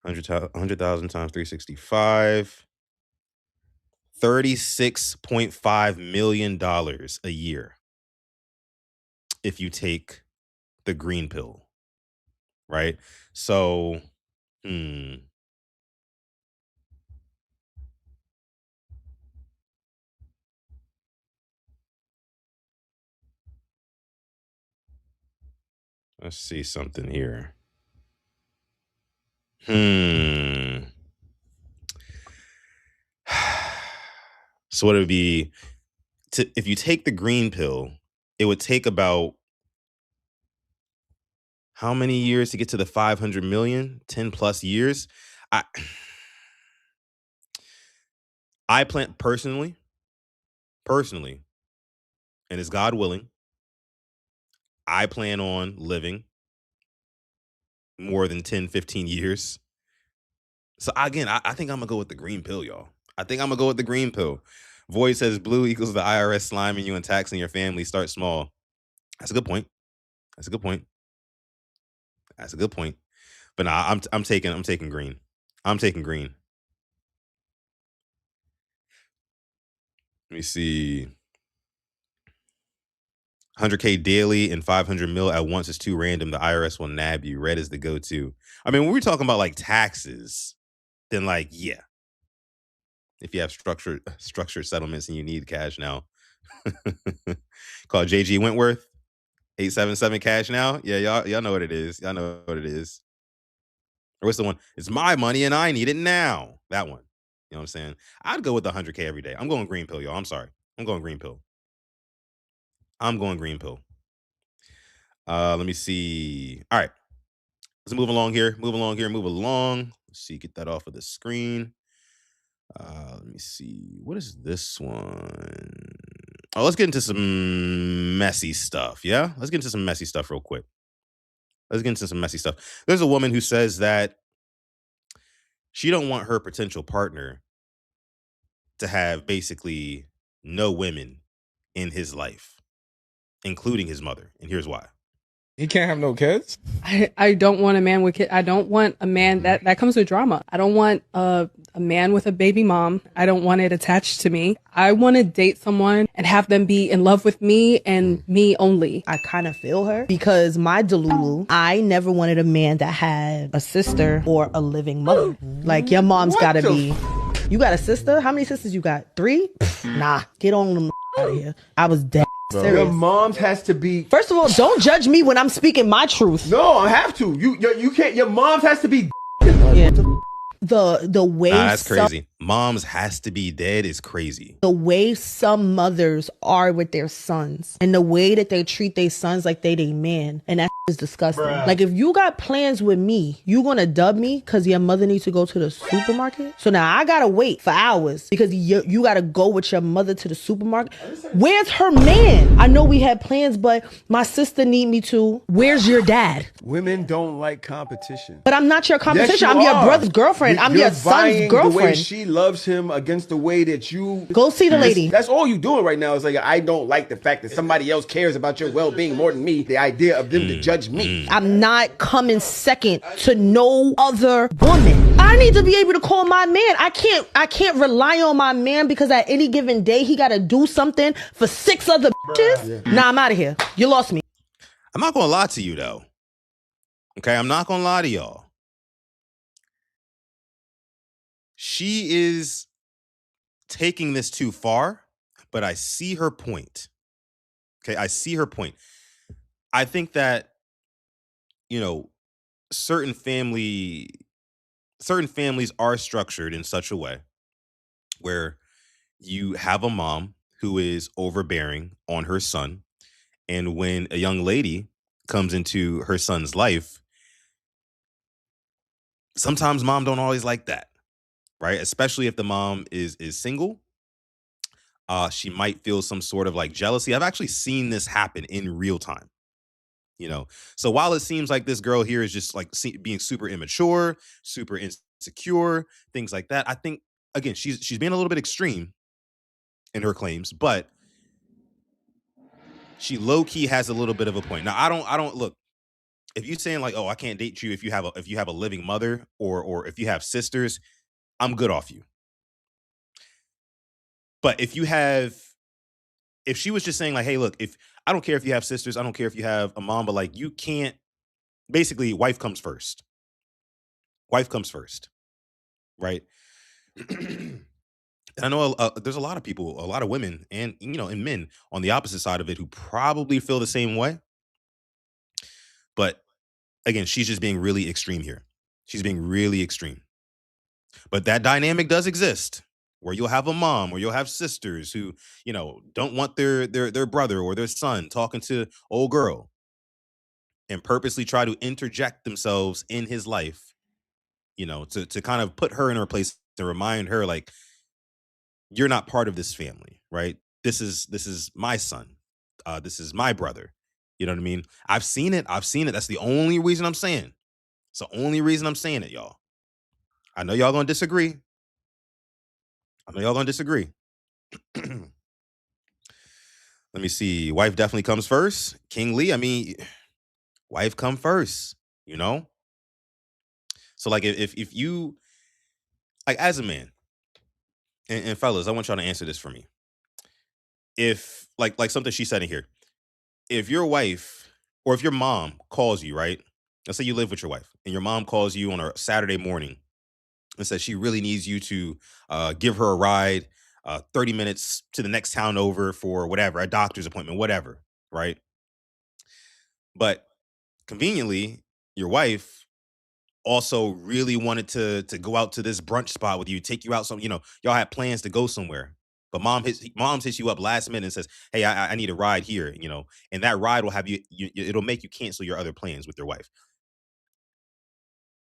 S1: 100,000 times 365. $36.5 million a year if you take the green pill, right? So, let's see something here. So what it would be if you take the green pill, it would take about how many years to get to the 500 million? 10 plus years. I plan personally, and as God willing, I plan on living more than 10, 15 years. So again, I think I'm gonna go with the green pill, y'all. I think I'm gonna go with the green pill. Void says blue equals the IRS sliming you and taxing your family. Start small. That's a good point. But nah, I'm taking green. I'm taking green. Let me see. 100K daily and 500 mil at once is too random. The IRS will nab you. Red is the go-to. I mean, when we're talking about like taxes, then like, yeah. If you have structured settlements and you need cash now. Call JG Wentworth. 877 cash now. Yeah, y'all know what it is. Or what's the one? It's my money and I need it now. That one. You know what I'm saying? I'd go with the 100K every day. I'm going green pill, y'all. I'm sorry. I'm going green pill. Let me see. All right. Let's move along here. Let's see. Get that off of the screen. Let me see. What is this one? Oh, let's get into some messy stuff. Yeah, let's get into some messy stuff real quick. Let's get into some messy stuff. There's a woman who says that she don't want her potential partner to have basically no women in his life, including his mother. And here's why.
S5: He can't have no kids.
S8: I don't want a man with kids. I don't want a man that comes with drama. I don't want a man with a baby mom. I don't want it attached to me. I want to date someone and have them be in love with me and me only.
S6: I kind of feel her because my Delulu, I never wanted a man that had a sister or a living mother. Like your mom's gotta be. You got a sister? How many sisters you got? 3? Nah, get on them out of here. I was dead. Serious.
S9: Your mom's has to be.
S6: First of all, don't judge me when I'm speaking my truth.
S9: No, I have to. You can't. Your mom's has to be.
S6: Yeah. The way
S1: that's crazy. Moms has to be dead is crazy.
S6: The way some mothers are with their sons and the way that they treat their sons like they man, and that is disgusting. Bruh. Like if you got plans with me, you gonna dub me because your mother needs to go to the supermarket. So now I gotta wait for hours because you gotta go with your mother to the supermarket. Where's her man? I know we had plans, but my sister need me to. Where's your dad?
S9: Women don't like competition.
S6: But I'm not your competition.
S9: Yes,
S6: I'm your brother's girlfriend. I'm your son's girlfriend.
S9: The way she loves him against the way that you
S6: go see the lady.
S9: That's all you doing right now. Is like I don't like the fact that somebody else cares about your well-being more than me. The idea of them to judge me.
S6: I'm not coming second to no other woman. I need to be able to call my man. I can't rely on my man because at any given day he got to do something for 6 other bitches. Yeah. Nah, I'm out of here. You lost me.
S1: I'm not gonna lie to you though. Okay, I'm not gonna lie to y'all. She is taking this too far, but I see her point. Okay, I see her point. I think that, you know, certain families are structured in such a way where you have a mom who is overbearing on her son, and when a young lady comes into her son's life, sometimes mom don't always like that. Right? Especially if the mom is single. She might feel some sort of like jealousy. I've actually seen this happen in real time. You know, so while it seems like this girl here is just like being super immature, super insecure, things like that, I think again she's being a little bit extreme in her claims, but she low key has a little bit of a point. Now I don't look. If you're saying like, oh, I can't date you if you have a living mother or if you have sisters, I'm good off you. But if she was just saying like, hey, look, if I don't care if you have sisters, I don't care if you have a mom, but like you can't, basically wife comes first. Wife comes first. Right? And I know there's a lot of people, a lot of women and, you know, and men on the opposite side of it who probably feel the same way. But again, she's just being really extreme here. She's being really extreme. But that dynamic does exist where you'll have a mom or you'll have sisters who, you know, don't want their brother or their son talking to old girl and purposely try to interject themselves in his life, you know, to kind of put her in her place, to remind her like, you're not part of this family, right? This is my son. This is my brother. You know what I mean? I've seen it. That's the only reason I'm saying. It's the only reason I'm saying it, y'all. I know y'all gonna disagree. Let me see. Wife definitely comes first. King Lee, I mean, wife come first, you know? So like if you, like as a man, and fellas, I want y'all to answer this for me. If like something she said in here, if your wife or if your mom calls you, right? Let's say you live with your wife and your mom calls you on a Saturday morning and says she really needs you to give her a ride 30 minutes to the next town over for whatever, a doctor's appointment, whatever, right? But conveniently, your wife also really wanted to go out to this brunch spot with you, take you out some, you know, y'all had plans to go somewhere. But mom hits you up last minute and says, hey, I need a ride here, you know, and that ride will have it'll make you cancel your other plans with your wife.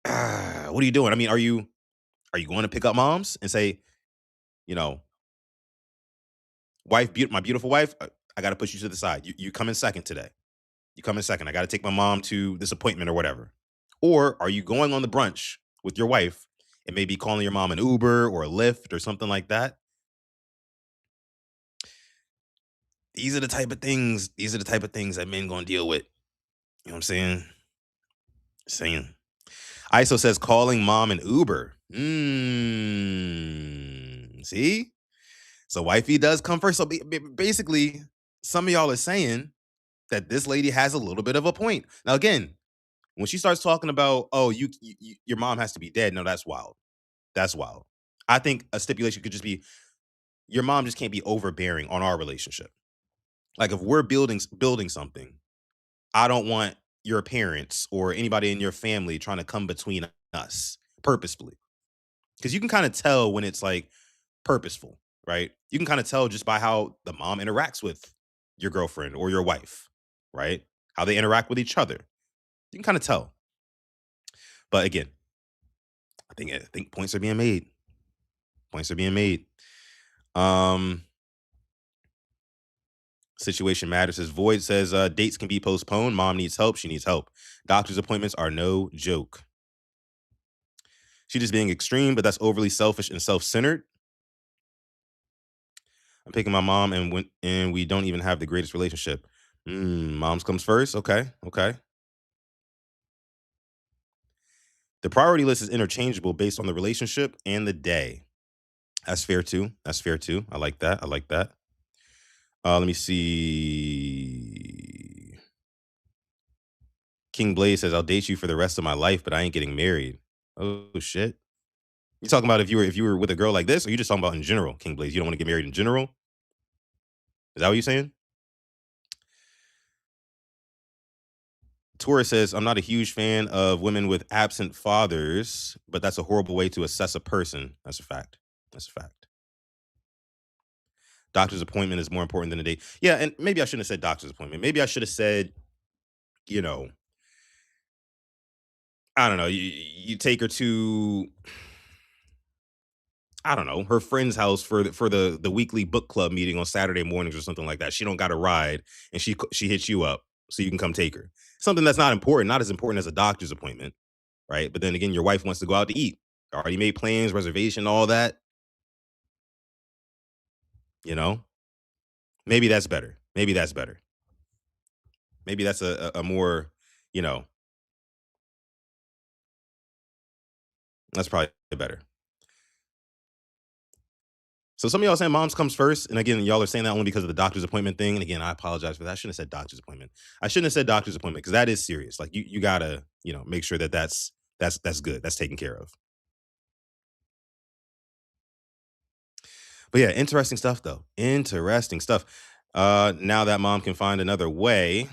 S1: What are you doing? I mean, are you going to pick up moms and say, you know, my beautiful wife, I got to push you to the side. You come in second today. You come in second. I got to take my mom to this appointment or whatever. Or are you going on the brunch with your wife and maybe calling your mom an Uber or a Lyft or something like that? These are the type of things. These are the type of things that men gonna deal with. You know what I'm saying? Saying. ISO says calling mom an Uber. See? So wifey does come first. So basically, some of y'all are saying that this lady has a little bit of a point. Now, again, when she starts talking about, oh, your mom has to be dead. No, that's wild. That's wild. I think a stipulation could just be your mom just can't be overbearing on our relationship. Like if we're building something, I don't want your parents or anybody in your family trying to come between us purposefully. Because you can kind of tell when it's like purposeful, right? You can kind of tell just by how the mom interacts with your girlfriend or your wife, right? How they interact with each other. You can kind of tell. But again, I think points are being made. Points are being made. Situation matters. As Void says, dates can be postponed. Mom needs help. She needs help. Doctor's appointments are no joke. She's just being extreme, but that's overly selfish and self-centered. I'm picking my mom, and we don't even have the greatest relationship. Mom's comes first. Okay. The priority list is interchangeable based on the relationship and the day. That's fair too. I like that. Let me see. King Blaze says, I'll date you for the rest of my life, but I ain't getting married. Oh, shit. You talking about if you were with a girl like this, or you just talking about in general, King Blaze? You don't want to get married in general? Is that what you're saying? Tora says, I'm not a huge fan of women with absent fathers, but that's a horrible way to assess a person. That's a fact. Doctor's appointment is more important than a date. Yeah, and maybe I shouldn't have said doctor's appointment. Maybe I should have said, I don't know, you take her to, I don't know, her friend's house for the weekly book club meeting on Saturday mornings or something like that. She don't got a ride, and she hits you up so you can come take her. Something that's not as important as a doctor's appointment, right? But then again, your wife wants to go out to eat. Already made plans, reservation, all that. Maybe that's better. Maybe that's a more, that's probably better. So some of y'all saying moms comes first. And again, y'all are saying that only because of the doctor's appointment thing. And again, I apologize for that. I shouldn't have said doctor's appointment. I shouldn't have said doctor's appointment because that is serious. Like you gotta, make sure that's good. That's taken care of. But yeah, interesting stuff though. Interesting stuff. Now that mom can find another way.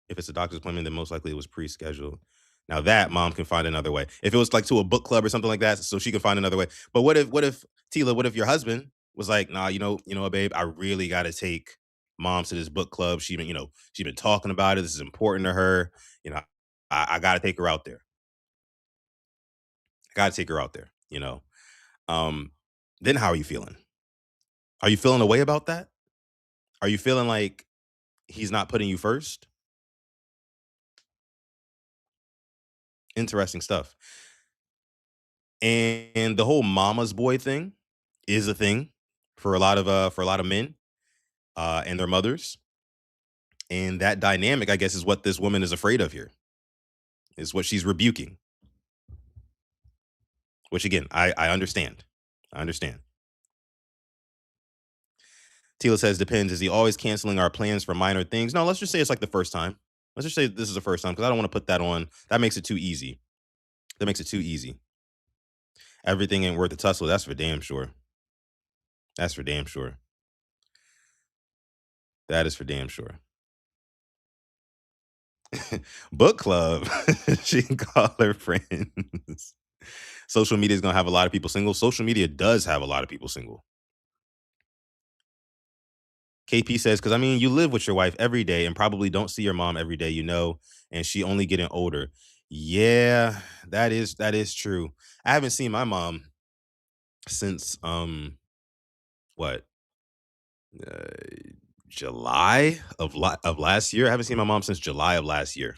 S1: If it's a doctor's appointment, then most likely it was pre-scheduled. Now that mom can find another way. If it was like to a book club or something like that, so she can find another way. But what if Tila, what if your husband was like, nah, babe, I really got to take mom to this book club. She's been talking about it. This is important to her. I got to take her out there. Then how are you feeling? Are you feeling a way about that? Are you feeling like he's not putting you first? Interesting stuff. And the whole mama's boy thing is a thing for a lot of men and their mothers. And that dynamic, I guess, is what this woman is afraid of here. Is what she's rebuking. Which again, I understand. Tila says, depends. Is he always canceling our plans for minor things? No, let's just say it's like the first time. Let's just say this is the first time because I don't want to put that on. That makes it too easy. Everything ain't worth the tussle. That's for damn sure. That is for damn sure. Book club. She can call her friends. Social media is going to have a lot of people single. Social media does have a lot of people single. KP says, because you live with your wife every day and probably don't see your mom every day, and she only getting older. Yeah, that is true. I haven't seen my mom since what uh, July of last year. I haven't seen my mom since July of last year.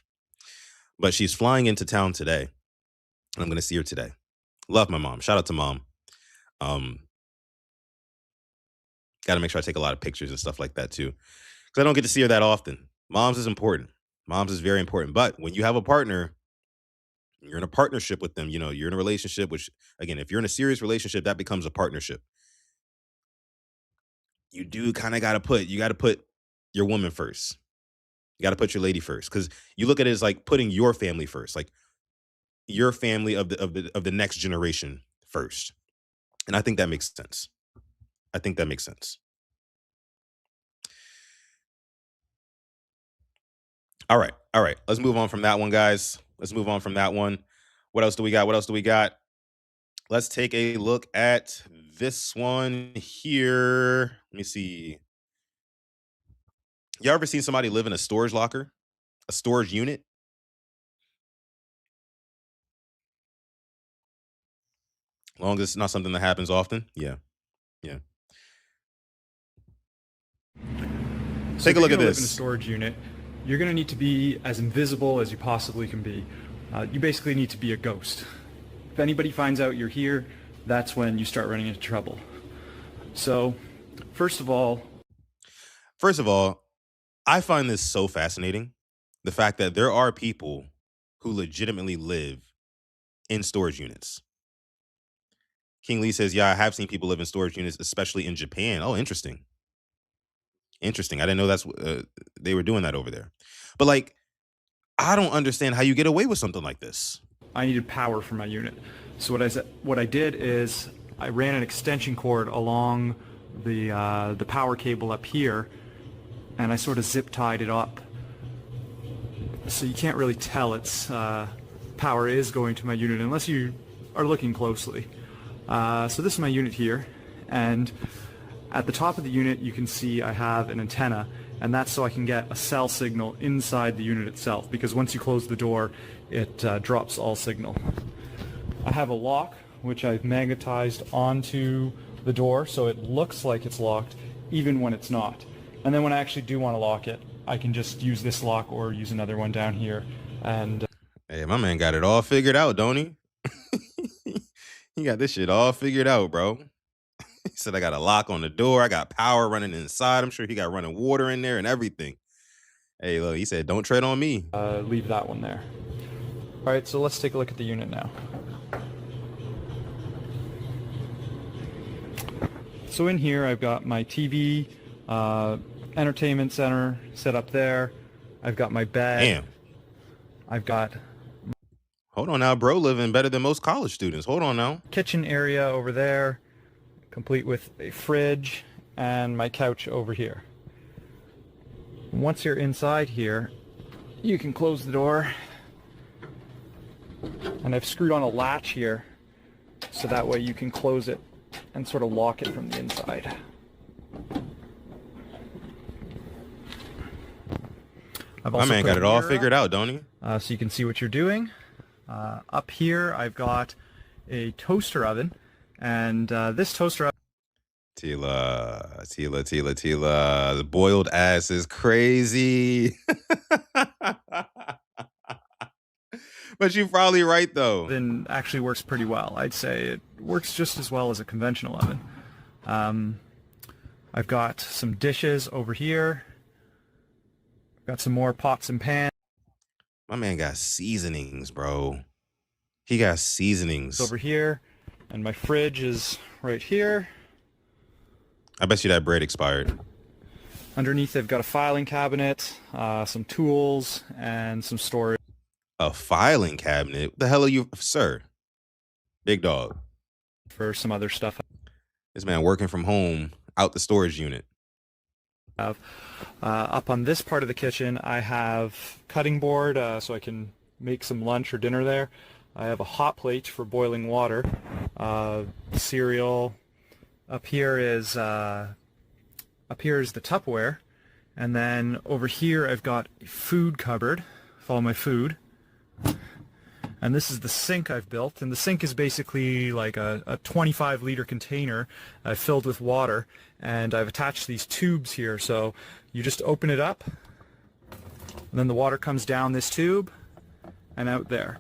S1: But she's flying into town today, and I'm gonna see her today. Love my mom. Shout out to mom. Um, Got to make sure I take a lot of pictures and stuff like that too, because I don't get to see her that often. Mom's is important. Mom's is very important. But when you have a partner, you're in a partnership with them. You know, you're in a relationship. Which again, if you're in a serious relationship, that becomes a partnership. You do kind of got to put your woman first. You got to put your lady first, because you look at it as like putting your family first, like your family of the next generation first. And I think that makes sense. I think that makes sense. All right. All right. Let's move on from that one, guys. Let's move on from that one. What else do we got? What else do we got? Let's take a look at this one here. Let me see. You ever seen somebody live in a storage locker, a storage unit? Long as it's not something that happens often. Yeah. Yeah.
S10: So
S1: Take a look at
S10: if you're gonna live in a
S1: this.
S10: storage unit, you're going to need to be as invisible as you possibly can be. You basically need to be a ghost. If anybody finds out you're here, that's when you start running into trouble. So, first of all,
S1: I find this so fascinating. The fact that there are people who legitimately live in storage units. King Lee says, yeah, I have seen people live in storage units, especially in Japan. Oh, interesting. Interesting. I didn't know they were doing that over there. But like, I don't understand how you get away with something like this.
S10: I needed power for my unit. So what I did is I ran an extension cord along the power cable up here, and I sort of zip tied it up. So you can't really tell its power is going to my unit unless you are looking closely. So this is my unit here, and at the top of the unit you can see I have an antenna, and that's so I can get a cell signal inside the unit itself, because once you close the door it drops all signal. I have a lock which I've magnetized onto the door so it looks like it's locked even when it's not. And then when I actually do want to lock it, I can just use this lock or use another one down here. And
S1: Hey, my man got it all figured out, don't he? He got this shit all figured out, bro. He said, I got a lock on the door. I got power running inside. I'm sure he got running water in there and everything. Hey, look, he said, don't tread on me.
S10: leave that one there. All right, so let's take a look at the unit now. So in here I've got my TV, entertainment center set up there. I've got my bed.
S1: Damn.
S10: I've got
S1: Hold on now, bro. Living better than most college students. Hold on now.
S10: kitchen area over there, complete with a fridge, and my couch over here. Once you're inside here, you can close the door. And I've screwed on a latch here, so that way you can close it and sort of lock it from the inside.
S1: My man got it all figured out, don't he?
S10: So you can see what you're doing. Up here I've got a toaster oven, and this toaster oven...
S1: Tila. The boiled ass is crazy. But you're probably right, though.
S10: Oven actually works pretty well. I'd say it works just as well as a conventional oven. I've got some dishes over here. Got some more pots and pans.
S1: My man got seasonings, bro. He got seasonings.
S10: Over here, and my fridge is right here.
S1: I bet you that bread expired.
S10: Underneath, I've got a filing cabinet, some tools, and some storage.
S1: A filing cabinet? What the hell are you, sir? Big dog.
S10: For some other stuff.
S1: This man working from home out the storage unit.
S10: Up on this part of the kitchen, I have cutting board, so I can make some lunch or dinner there. I have a hot plate for boiling water, cereal. Up here is the Tupperware, and then over here I've got a food cupboard for all my food. And And this is the sink I've built. And the sink is basically like a 25-liter container filled with water. And I've attached these tubes here. So you just open it up, and then the water comes down this tube and out there.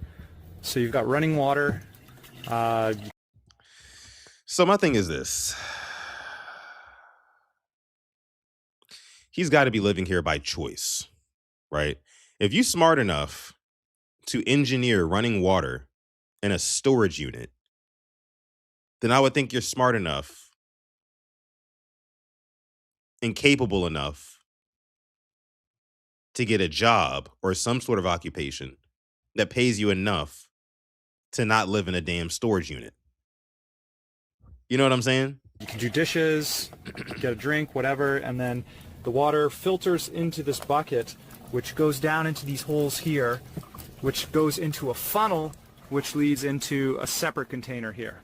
S10: So you've got running water.
S1: So my thing is this. He's got to be living here by choice, right? If you're smart enough to engineer running water in a storage unit, then I would think you're smart enough and capable enough to get a job or some sort of occupation that pays you enough to not live in a damn storage unit. You know what I'm saying?
S10: You can do dishes, get a drink, whatever, and then the water filters into this bucket, which goes down into these holes here, which goes into a funnel, which leads into a separate container here.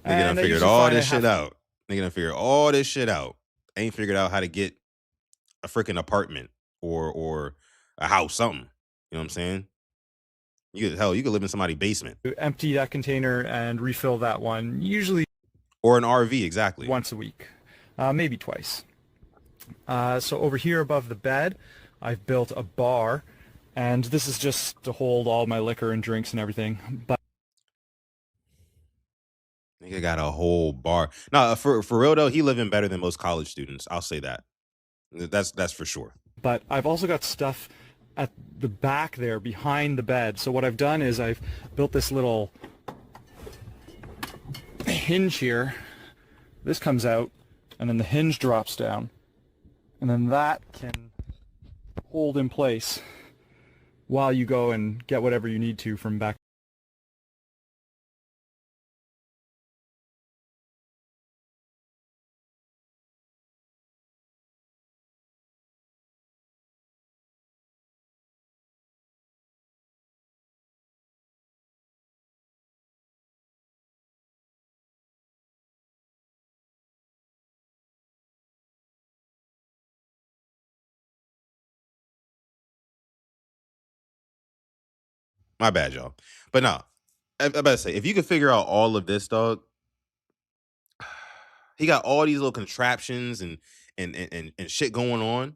S1: They gonna figure all this shit out. They gonna figure all this shit out. Ain't figured out how to get a freaking apartment or a house, something. You know what I'm saying? You could live in somebody's basement.
S10: Empty that container and refill that one, usually.
S1: Or an RV, exactly.
S10: Once a week, maybe twice. So over here above the bed, I've built a bar, and this is just to hold all my liquor and drinks and everything. But
S1: nigga got a whole bar. No, for real though, he living better than most college students. I'll say that. That's for sure.
S10: But I've also got stuff at the back there behind the bed. So what I've done is I've built this little hinge here. This comes out, and then the hinge drops down, and then that can hold in place while you go and get whatever you need to from back.
S1: My bad, y'all. But no, I better say, if you could figure out all of this, dog, he got all these little contraptions and shit going on.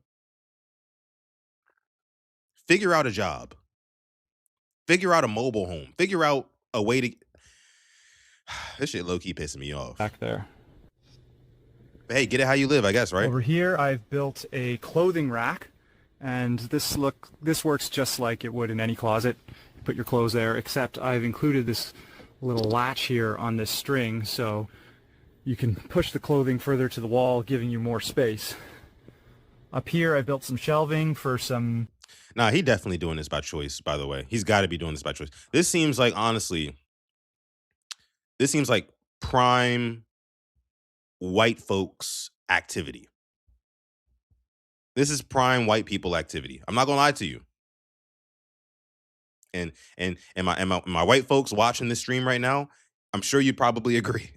S1: Figure out a job. Figure out a mobile home. Figure out a way to. This shit low key pissing me off.
S10: Back there.
S1: But hey, get it how you live, I guess, right?
S10: Over here, I've built a clothing rack, and this works just like it would in any closet. Put your clothes there, except I've included this little latch here on this string, so you can push the clothing further to the wall, giving you more space. Up here, I built some shelving for some.
S1: Nah, he definitely doing this by choice, by the way. He's got to be doing this by choice. This seems like, honestly, this seems like prime white folks activity. This is prime white people activity. I'm not going to lie to you. And my white folks watching this stream right now, I'm sure you'd probably agree.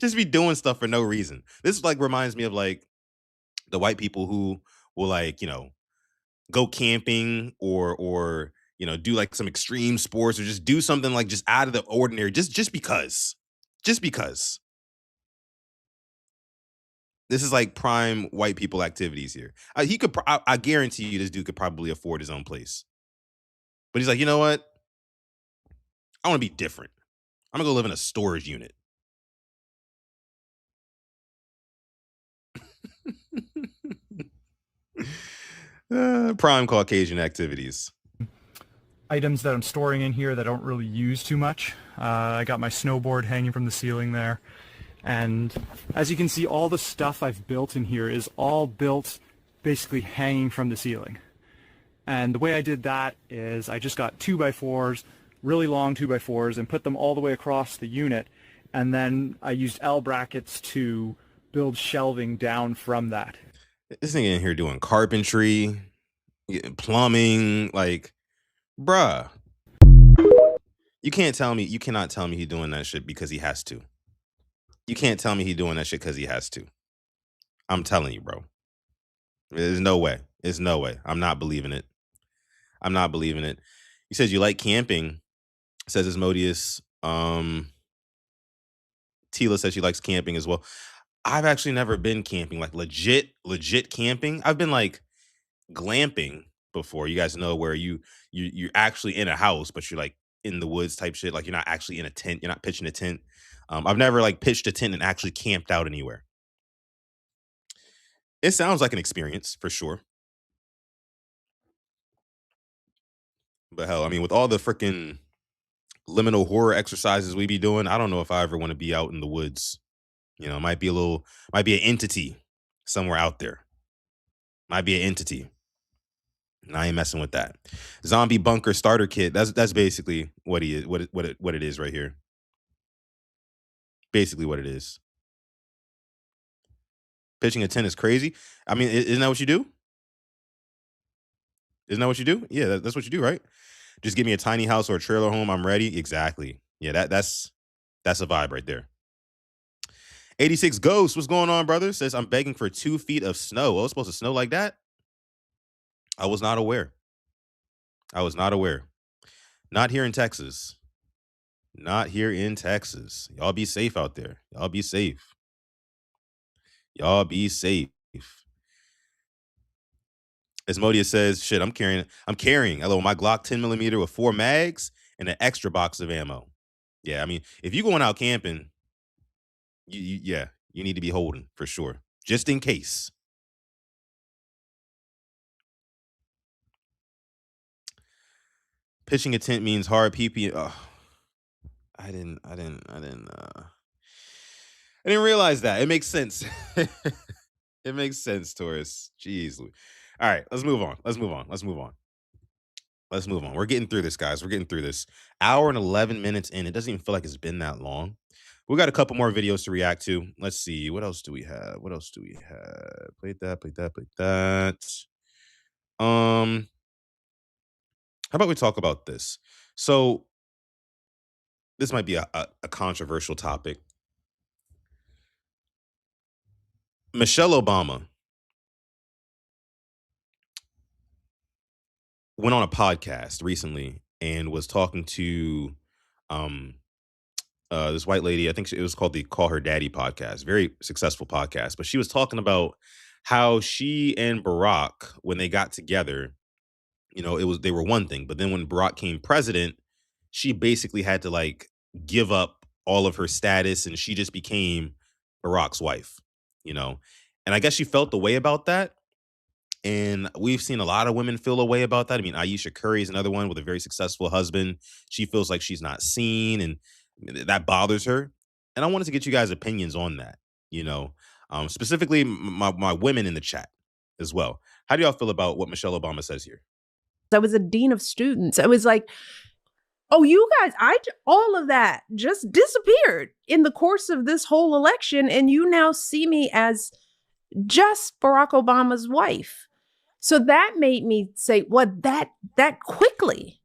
S1: Just be doing stuff for no reason. This like reminds me of like the white people who will like, you know, go camping or you know, do like some extreme sports or just do something like just out of the ordinary just because. Just because. This is like prime white people activities here. I guarantee you this dude could probably afford his own place. But he's like, you know what? I want to be different. I'm going to go live in a storage unit. Prime Caucasian activities.
S10: Items that I'm storing in here that I don't really use too much. I got my snowboard hanging from the ceiling there. And as you can see, all the stuff I've built in here is all built basically hanging from the ceiling. And the way I did that is I just got 2x4s, really long 2x4s, and put them all the way across the unit. And then I used L brackets to build shelving down from that.
S1: This nigga in here doing carpentry, plumbing, like, bruh. You cannot tell me he's doing that shit because he has to. You can't tell me he's doing that shit because he has to. I'm telling you, bro. There's no way. There's no way. I'm not believing it. I'm not believing it. He says you like camping. says Asmodeus. Tila says she likes camping as well. I've actually never been camping, like legit camping. I've been like glamping before. You guys know where you're actually in a house, but you're like in the woods type shit. Like you're not actually in a tent. You're not pitching a tent. I've never like pitched a tent and actually camped out anywhere. It sounds like an experience for sure. But hell, I mean, with all the freaking liminal horror exercises we be doing, I don't know if I ever want to be out in the woods. You know, might be an entity somewhere out there. Might be an entity. And I ain't messing with that. Zombie bunker starter kit. That's basically what he is. What it is right here. Basically what it is. Pitching a tent is crazy. I mean, isn't that what you do? Isn't that what you do? Yeah, that's what you do, right? Just give me a tiny house or a trailer home. I'm ready. Exactly. Yeah, that's a vibe right there. 86 Ghost, what's going on, brother? Says I'm begging for 2 feet of snow. Oh, it's supposed to snow like that? I was not aware. I was not aware. Not here in Texas. Not here in Texas. Y'all be safe out there. Y'all be safe. Y'all be safe. Asmodeus says, shit, I'm carrying, hello, my Glock 10 millimeter with 4 mags and an extra box of ammo. Yeah, I mean, if you going out camping, you need to be holding for sure. Just in case. Pitching a tent means hard PP. Oh, I didn't realize that. It makes sense. It makes sense, Taurus. Jeez. All right, let's move on. Let's move on. We're getting through this, guys. We're getting through this. Hour and 11 minutes in. It doesn't even feel like it's been that long. We got a couple more videos to react to. Let's see. What else do we have? Played that. How about we talk about this? So this might be a controversial topic. Michelle Obama went on a podcast recently and was talking to this white lady. I think it was called the Call Her Daddy podcast. Very successful podcast. But she was talking about how she and Barack, when they got together, you know, they were one thing. But then when Barack came president, she basically had to like give up all of her status and she just became Barack's wife, you know. And I guess she felt the way about that. And we've seen a lot of women feel a way about that. I mean, Aisha Curry is another one with a very successful husband. She feels like she's not seen and that bothers her. And I wanted to get you guys' opinions on that, you know, specifically my women in the chat as well. How do y'all feel about what Michelle Obama says here?
S11: I was a dean of students. I was like, oh, you guys, all of that just disappeared in the course of this whole election. And you now see me as just Barack Obama's wife. So that made me say, what, that quickly,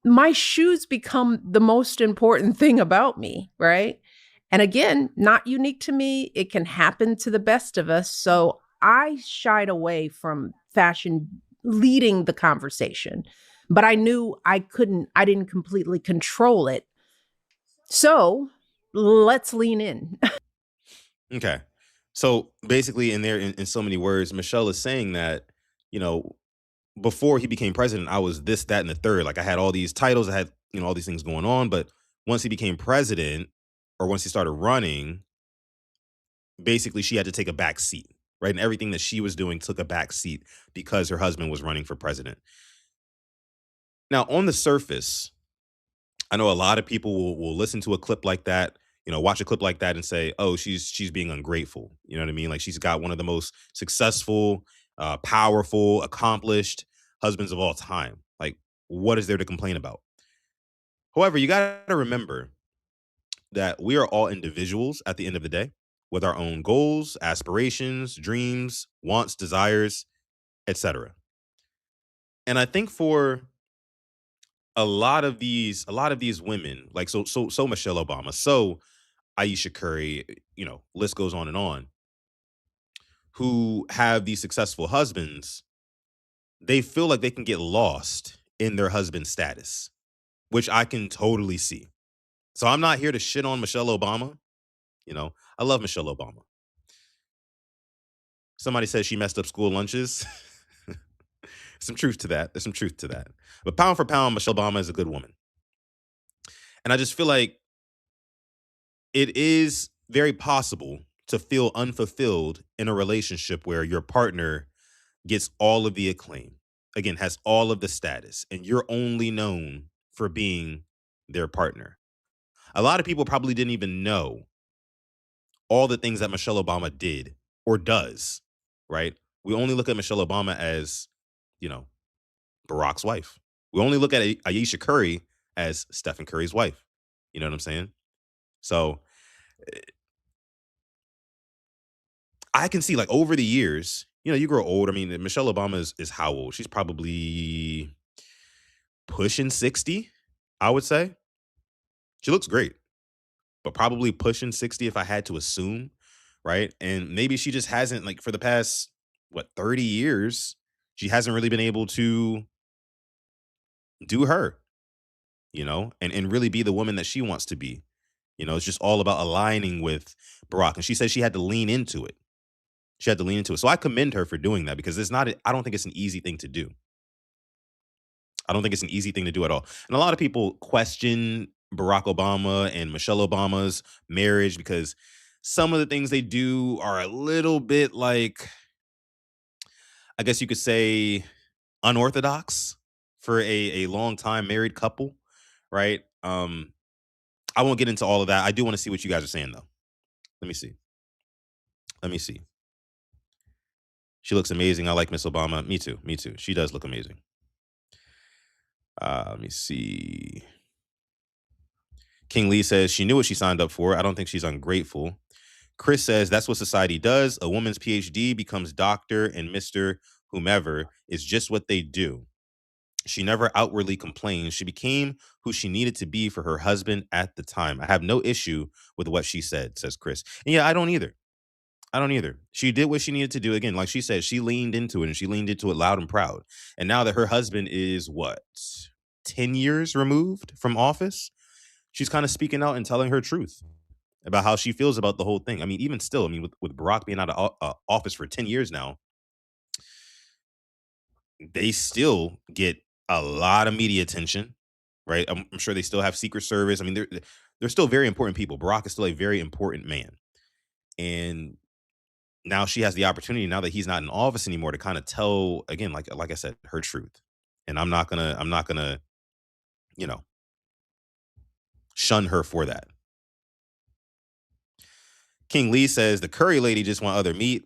S11: my shoes become the most important thing about me, right? And again, not unique to me. It can happen to the best of us. So I shied away from fashion leading the conversation, but I knew I didn't completely control it. So let's lean in.
S1: Okay. So basically in so many words, Michelle is saying that, you know, before he became president, I was this, that, and the third. Like I had all these titles, I had, you know, all these things going on. But once he became president or once he started running, basically she had to take a back seat, right? And everything that she was doing took a back seat because her husband was running for president. Now, on the surface, I know a lot of people will listen to a clip like that, you know, watch a clip like that and say, oh, she's being ungrateful. You know what I mean? Like she's got one of the most successful, powerful, accomplished husbands of all time. Like, what is there to complain about? However, you got to remember that we are all individuals at the end of the day with our own goals, aspirations, dreams, wants, desires, etc. And I think for a lot of these women, like so Michelle Obama, so Aisha Curry, you know, list goes on, who have these successful husbands, they feel like they can get lost in their husband status. which I can totally see. So I'm not here to shit on Michelle Obama. You know, I love Michelle Obama. Somebody says she messed up school lunches. Some truth to that. There's some truth to that. But pound for pound, Michelle Obama is a good woman. And I just feel like it is very possible to feel unfulfilled in a relationship where your partner gets all of the acclaim, again, has all of the status, and you're only known for being their partner. A lot of people probably didn't even know all the things that Michelle Obama did or does, right? We only look at Michelle Obama as, you know, Barack's wife. We only look at Ayesha Curry as Stephen Curry's wife. You know what I'm saying? So I can see, like, over the years, you know, you grow old. I mean, Michelle Obama is how old? She's probably pushing 60, I would say. She looks great, but probably pushing 60 if I had to assume, right? And maybe she just hasn't, like, for the past, what, 30 years, she hasn't really been able to do her, you know, and really be the woman that she wants to be. You know, it's just all about aligning with Barack. And she said she had to lean into it. She had to lean into it. So I commend her for doing that because it's not, I don't think it's an easy thing to do. I don't think it's an easy thing to do at all. And a lot of people question Barack Obama and Michelle Obama's marriage because some of the things they do are a little bit, like, I guess you could say, unorthodox for a long time married couple, right? I won't get into all of that. I do want to see what you guys are saying though. Let me see. Let me see. She looks amazing. I like Miss Obama. Me too. Me too. She does look amazing. Let me see. King Lee says she knew what she signed up for. I don't think she's ungrateful. Chris says that's what society does. A woman's PhD becomes doctor and Mr. Whomever is just what they do. She never outwardly complained. She became who she needed to be for her husband at the time. I have no issue with what she said, says Chris. And yeah, I don't either. I don't either. She did what she needed to do. Again, like she said, she leaned into it and she leaned into it loud and proud. And now that her husband is what, 10 years removed from office, she's kind of speaking out and telling her truth about how she feels about the whole thing. I mean, even still, I mean, with Barack being out of office for 10 years now, they still get a lot of media attention, right? I'm sure they still have Secret Service. I mean, they're still very important people. Barack is still a very important man. And now she has the opportunity, now that he's not in office anymore, to kind of tell, again, like I said, her truth. And I'm not gonna, you know, shun her for that. King Lee says the Curry lady just want other meat.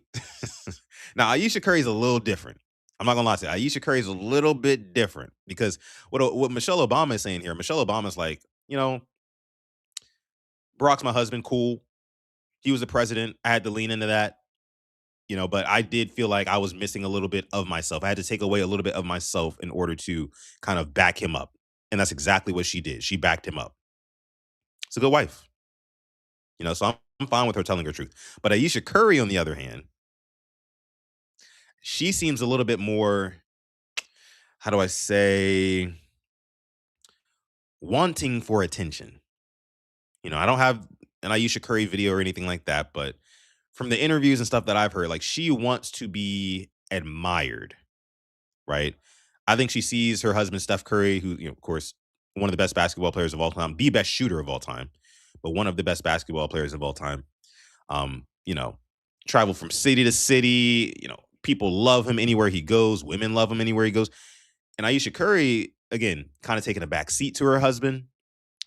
S1: Now, Ayesha Curry's a little different. I'm not gonna lie to you. Ayesha Curry's a little bit different because what Michelle Obama is saying here, Michelle Obama's like, you know, Barack's my husband, cool. He was the president. I had to lean into that, you know, but I did feel like I was missing a little bit of myself. I had to take away a little bit of myself in order to kind of back him up. And that's exactly what she did. She backed him up. It's a good wife, you know, so I'm fine with her telling her truth. But Ayesha Curry, on the other hand, she seems a little bit more, how do I say, wanting for attention. You know, I don't have an Ayesha Curry video or anything like that, but from the interviews and stuff that I've heard, like, she wants to be admired, right? I think she sees her husband, Steph Curry, who, you know, of course, one of the best basketball players of all time, the best shooter of all time, but one of the best basketball players of all time. You know, travel from city to city, you know, people love him anywhere he goes, women love him anywhere he goes. And Ayesha Curry, again, kind of taking a back seat to her husband.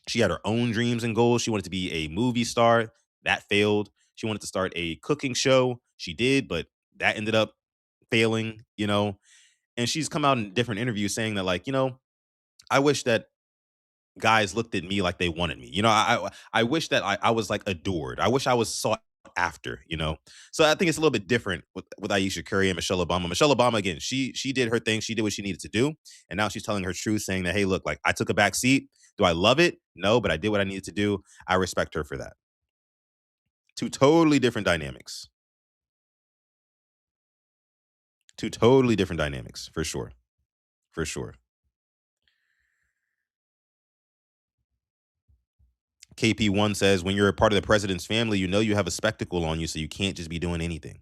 S1: She had her own dreams and goals. She wanted to be a movie star. That failed. She wanted to start a cooking show. She did, but that ended up failing, you know. And she's come out in different interviews saying that, like, you know, I wish that guys looked at me like they wanted me. You know, I wish that I was like adored. I wish I was sought after, you know. So I think it's a little bit different with Ayesha Curry and Michelle Obama. Michelle Obama, again, she did her thing. She did what she needed to do. And now she's telling her truth, saying that, hey, look, like, I took a back seat. Do I love it? No, but I did what I needed to do. I respect her for that. Two totally different dynamics. Two totally different dynamics, for sure. For sure. KP1 says, when you're a part of the president's family, you know you have a spectacle on you, so you can't just be doing anything.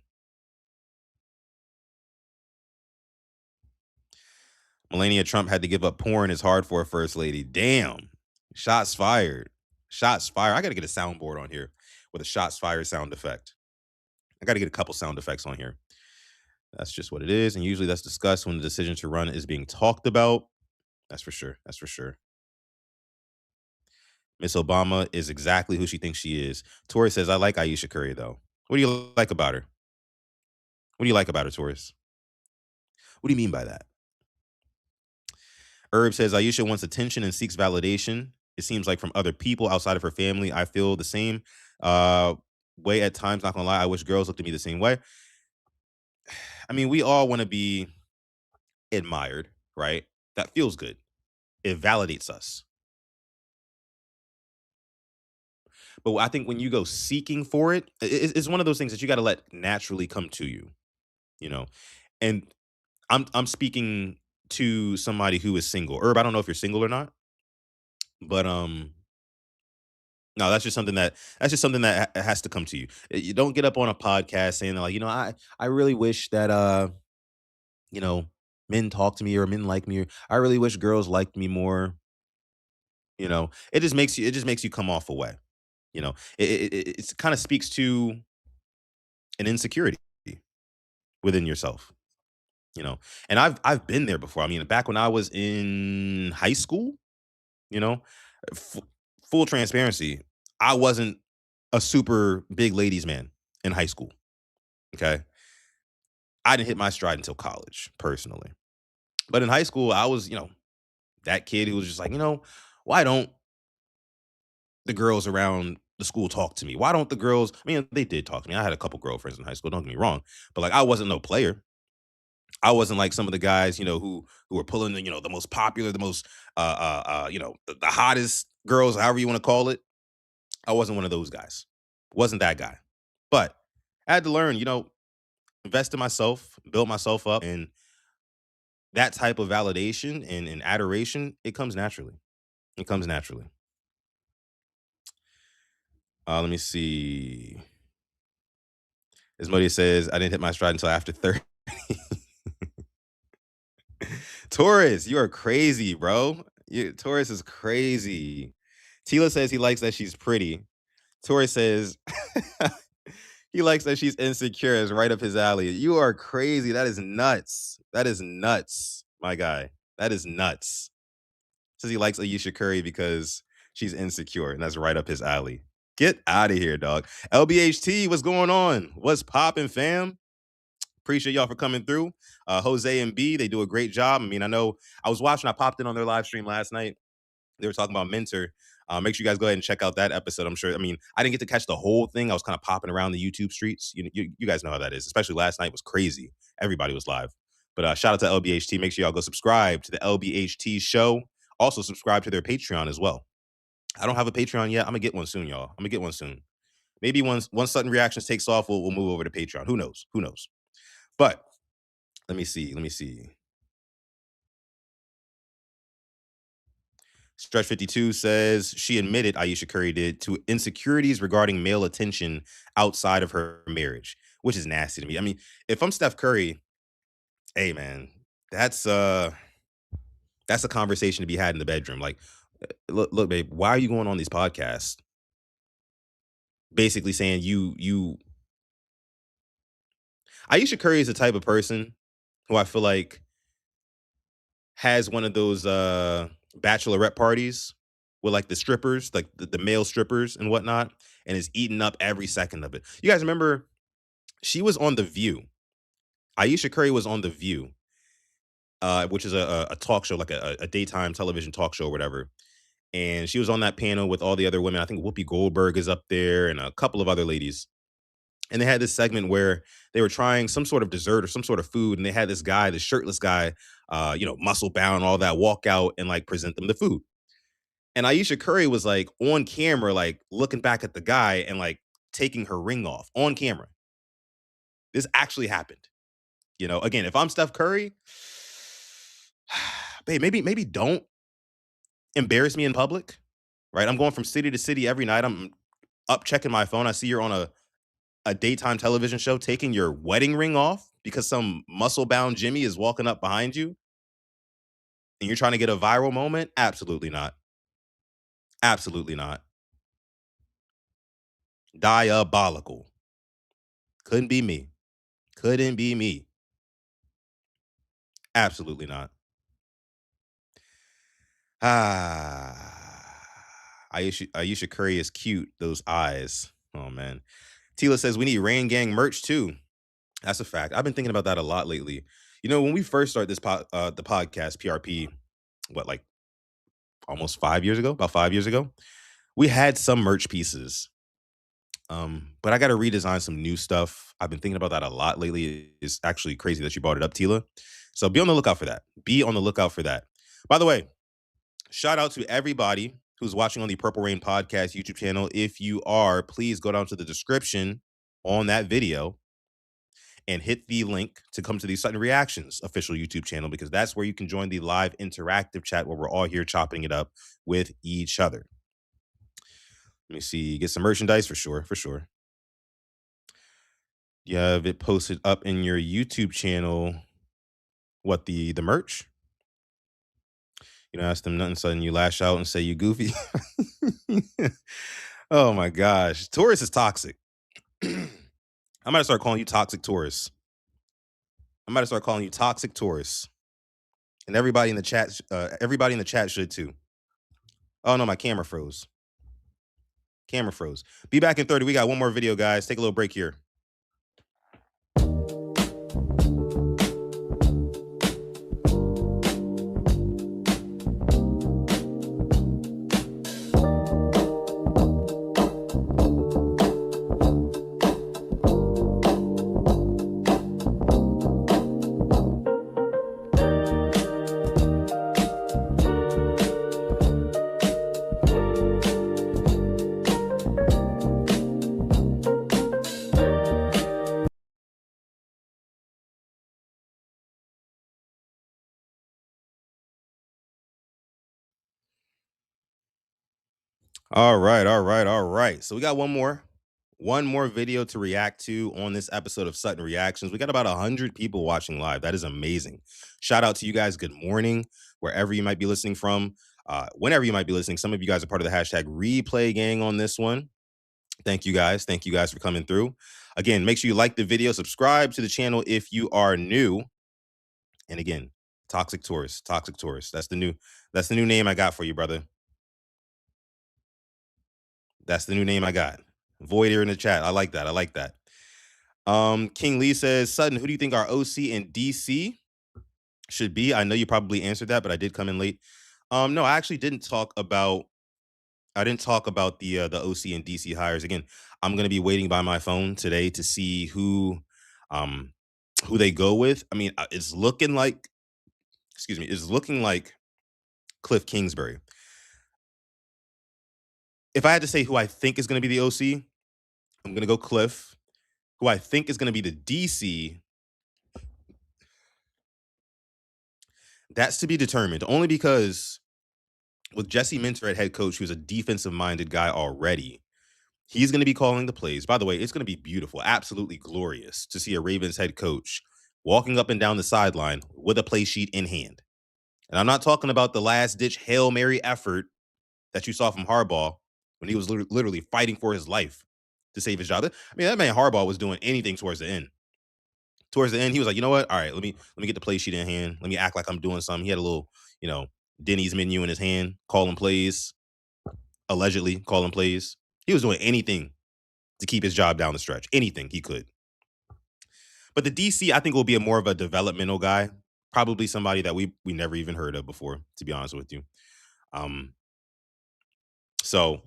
S1: Melania Trump had to give up porn is hard for a first lady. Damn. Shots fired. Shots fired. I got to get a soundboard on here with a shots fired sound effect. I got to get a couple sound effects on here. That's just what it is. And usually that's discussed when the decision to run is being talked about. That's for sure. That's for sure. Miss Obama is exactly who she thinks she is. Tori says, I like Ayesha Curry, though. What do you like about her? What do you like about her, Taurus? What do you mean by that? Herb says, Ayesha wants attention and seeks validation. It seems like from other people outside of her family. I feel the same way at times. Not gonna lie, I wish girls looked at me the same way. I mean, we all want to be admired, right? That feels good. It validates us. But I think when you go seeking for it, it's one of those things that you got to let naturally come to you, you know. And I'm speaking to somebody who is single. Herb, I don't know if you're single or not, but no, that's just something that has to come to you. You don't get up on a podcast saying like, I really wish that you know, men talk to me or men like me. Or I really wish girls liked me more. It just makes you come off away. It kind of speaks to an insecurity within yourself. You know, and I've been there before. I mean, back when I was in high school, you know, f- full transparency, I wasn't a super big ladies man in high school. Okay, I didn't hit my stride until college, personally. But in high school, I was, that kid who was just like, why don't the girls around the school talk to me? Why don't the girls? I mean, they did talk to me. I had a couple girlfriends in high school. Don't get me wrong, but like, I wasn't no player. I wasn't like some of the guys, who were pulling the most popular, the most the hottest girls, however you want to call it. I wasn't one of those guys. Wasn't that guy. But I had to learn, invest in myself, build myself up, and that type of validation and adoration, it comes naturally. It comes naturally. Let me see. Asmodia says, I didn't hit my stride until after 30. Taurus, you are crazy, bro. Taurus is crazy. Tila says he likes that she's pretty. Taurus says he likes that she's insecure. Is right up his alley. You are crazy. That is nuts. That is nuts, my guy. That is nuts. Says he likes Ayesha Curry because she's insecure, and that's right up his alley. Get out of here, dog. LBHT, what's going on? What's popping, fam? Appreciate y'all for coming through. Jose and B, they do a great job. I mean, I know I was watching, I popped in on their live stream last night. They were talking about Mentor. Make sure you guys go ahead and check out that episode. I'm sure, I mean, I didn't get to catch the whole thing. I was kind of popping around the YouTube streets. You guys know how that is, especially last night was crazy. Everybody was live. But shout out to LBHT. Make sure y'all go subscribe to the LBHT show. Also subscribe to their Patreon as well. I don't have a Patreon yet. I'm gonna get one soon, y'all. I'm gonna get one soon. Maybe once Sutton Reactions takes off, we'll move over to Patreon. Who knows? Who knows? But let me see. Stretch 52 says she admitted, Ayesha Curry did, to insecurities regarding male attention outside of her marriage, which is nasty to me. I mean, if I'm Steph Curry, hey man, that's a conversation to be had in the bedroom. Like, look, babe, why are you going on these podcasts? Basically saying you Ayesha Curry is the type of person who I feel like has one of those bachelorette parties with like the strippers, like the male strippers and whatnot, and is eating up every second of it. You guys remember she was on The View. Ayesha Curry was on The View, which is a talk show, like a daytime television talk show or whatever. And she was on that panel with all the other women. I think Whoopi Goldberg is up there and a couple of other ladies. And they had this segment where they were trying some sort of dessert or some sort of food, and they had this guy, this shirtless guy, muscle bound, all that, walk out and like present them the food. And Ayesha Curry was like on camera, like looking back at the guy and like taking her ring off on camera. This actually happened. Again, if I'm Steph Curry, babe, maybe don't embarrass me in public, right? I'm going from city to city every night. I'm up checking my phone. I see you're on a daytime television show taking your wedding ring off because some muscle-bound Jimmy is walking up behind you and you're trying to get a viral moment? Absolutely not. Absolutely not. Diabolical. Couldn't be me. Couldn't be me. Absolutely not. Aisha Curry is cute. Those eyes. Oh, man. Tila says we need Rain Gang merch, too. That's a fact. I've been thinking about that a lot lately. You know, when we first started the podcast, PRP, what, like almost 5 years ago? About 5 years ago? We had some merch pieces. But I got to redesign some new stuff. I've been thinking about that a lot lately. It's actually crazy that you brought it up, Tila. So be on the lookout for that. Be on the lookout for that. By the way, shout out to everybody who's watching on the Purple Rain Podcast YouTube channel. If you are, please go down to the description on that video and hit the link to come to the Sutton Reactions official YouTube channel, because that's where you can join the live interactive chat where we're all here chopping it up with each other. Let me see. Get some merchandise for sure. For sure. You have it posted up in your YouTube channel. What, the merch? You know, ask them nothing, sudden you lash out and say you goofy. Oh my gosh. Taurus is toxic. I might start calling you toxic Taurus. I might start calling you toxic Taurus. And everybody in the chat should too. Oh no, my camera froze. Camera froze. Be back in 30. We got one more video, guys. Take a little break here. All right. So we got one more video to react to on this episode of Sutton Reactions. We got about 100 people watching live. That is amazing. Shout out to you guys. Good morning, wherever you might be listening from. Whenever you might be listening, some of you guys are part of the hashtag replay gang on this one. Thank you guys. Thank you guys for coming through. Again, make sure you like the video, subscribe to the channel if you are new. And again, Toxic Taurus. That's the new name I got for you, brother. That's the new name I got. Void here in the chat. I like that. King Lee says, Sutton, who do you think our OC in DC should be? I know you probably answered that, but I did come in late. No, I actually didn't talk about the OC and DC hires. Again, I'm gonna be waiting by my phone today to see who they go with. I mean, it's looking like Cliff Kingsbury. If I had to say who I think is going to be the OC, I'm going to go Cliff. Who I think is going to be the DC, that's to be determined. Only because with Jesse Minter at head coach, who's a defensive-minded guy already, he's going to be calling the plays. By the way, it's going to be beautiful, absolutely glorious to see a Ravens head coach walking up and down the sideline with a play sheet in hand. And I'm not talking about the last-ditch Hail Mary effort that you saw from Harbaugh when he was literally fighting for his life to save his job. I mean, that man Harbaugh was doing anything towards the end. Towards the end, he was like, you know what? All right, let me get the play sheet in hand. Let me act like I'm doing something. He had a little, Denny's menu in his hand, calling plays, allegedly calling plays. He was doing anything to keep his job down the stretch. Anything he could. But the DC, I think, will be more of a developmental guy. Probably somebody that we never even heard of before, to be honest with you. So,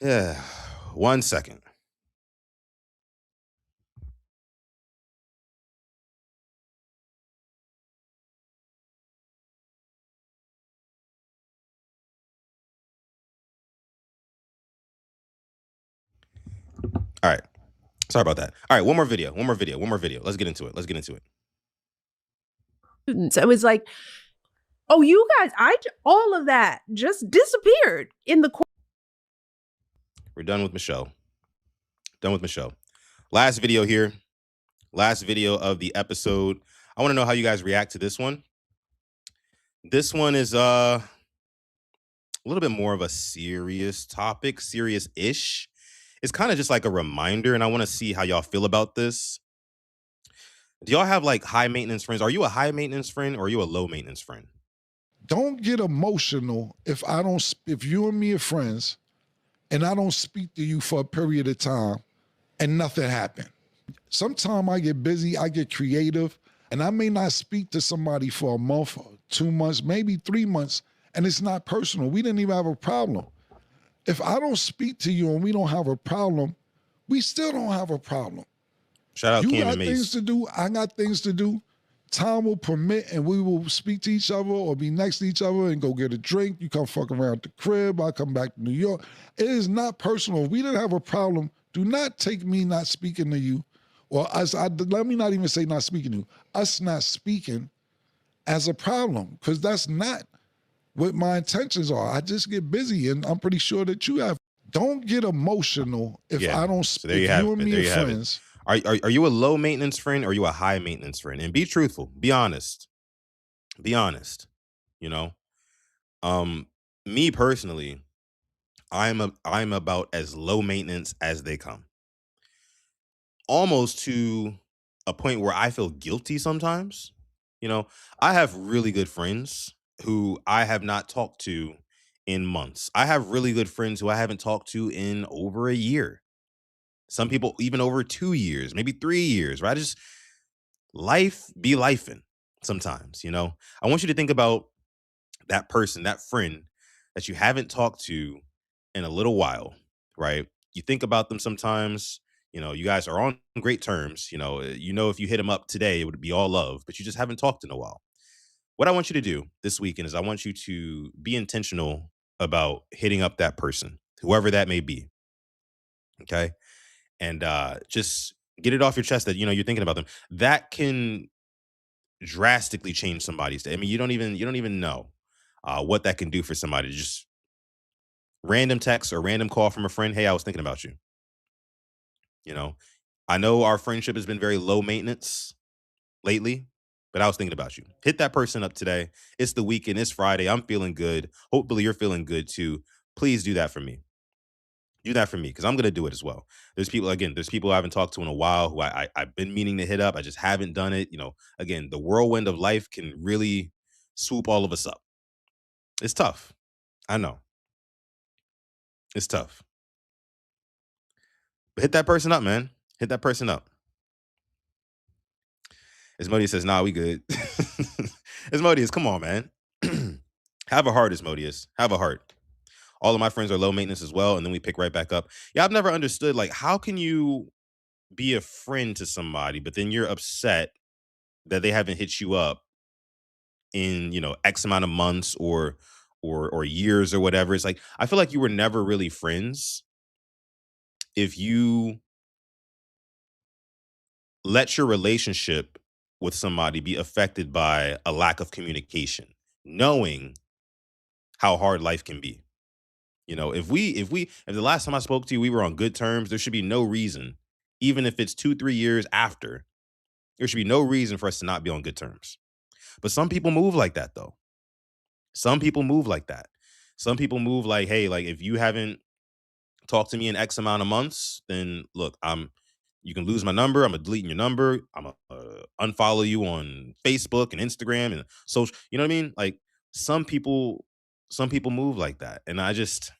S1: yeah, 1 second. All right. Sorry about that. All right, one more video. Let's get into it.
S11: So it was like, Oh, you guys, all of that just disappeared in the
S1: We're done with Michelle. Done with Michelle. Last video here. Last video of the episode. I want to know how you guys react to this one. This one is a little bit more of a serious topic, serious-ish. It's kind of just like a reminder, and I want to see how y'all feel about this. Do y'all have like high maintenance friends? Are you a high maintenance friend or are you a low maintenance friend?
S12: Don't get emotional if you and me are friends and I don't speak to you for a period of time and nothing happened. Sometimes I get busy, I get creative, and I may not speak to somebody for a month, 2 months, maybe 3 months, and it's not personal. We didn't even have a problem. If I don't speak to you and we don't have a problem, we still don't have a problem.
S1: Shout out
S12: You
S1: Cam
S12: got
S1: and Mace.
S12: things to do, I got things to do. Time will permit and we will speak to each other or be next to each other and go get a drink. You come fuck around the crib, I come back to New York. It is not personal. If we didn't have a problem, do not take me not speaking to you, or us, let me not even say not speaking to you, us not speaking as a problem, because that's not what my intentions are. I just get busy, and I'm pretty sure that you have. Don't get emotional if I don't speak. If you and me are friends.
S1: Are you a low maintenance friend or are you a high maintenance friend? And be truthful, be honest. Be honest. You know? Me personally, I'm about as low maintenance as they come. Almost to a point where I feel guilty sometimes. You know, I have really good friends who I have not talked to in months. I have really good friends who I haven't talked to in over a year. Some people even over 2 years, maybe 3 years, right? Life be lifing sometimes, you know? I want you to think about that person, that friend that you haven't talked to in a little while, right? You think about them sometimes, you know, you guys are on great terms, if you hit them up today, it would be all love, but you just haven't talked in a while. What I want you to do this weekend is I want you to be intentional about hitting up that person, whoever that may be. Okay? And just get it off your chest that you're thinking about them. That can drastically change somebody's day. I mean, you don't even know what that can do for somebody. Just random text or random call from a friend. Hey, I was thinking about you. You know, I know our friendship has been very low maintenance lately, but I was thinking about you. Hit that person up today. It's the weekend. It's Friday. I'm feeling good. Hopefully, you're feeling good too. Please do that for me. Do that for me because I'm gonna do it as well. There's people I haven't talked to in a while who I've been meaning to hit up. I just haven't done it. Again, the whirlwind of life can really swoop all of us up. It's tough. I know. It's tough. But hit that person up, man. Hit that person up. Asmodeus says, nah, we good. Asmodeus, come on, man. Have a heart, Asmodeus. Have a heart. All of my friends are low maintenance as well, and then we pick right back up. Yeah, I've never understood, like, how can you be a friend to somebody, but then you're upset that they haven't hit you up in, X amount of months or years or whatever. It's like, I feel like you were never really friends if you let your relationship with somebody be affected by a lack of communication, knowing how hard life can be. If the last time I spoke to you, we were on good terms, there should be no reason, even if it's 2, 3 years after, there should be no reason for us to not be on good terms. But some people move like that, though. Some people move like that. Some people move like, hey, like if you haven't talked to me in X amount of months, then look, you can lose my number. I'm gonna delete your number. I'm gonna unfollow you on Facebook and Instagram and social. You know what I mean? Like some people move like that, and I just,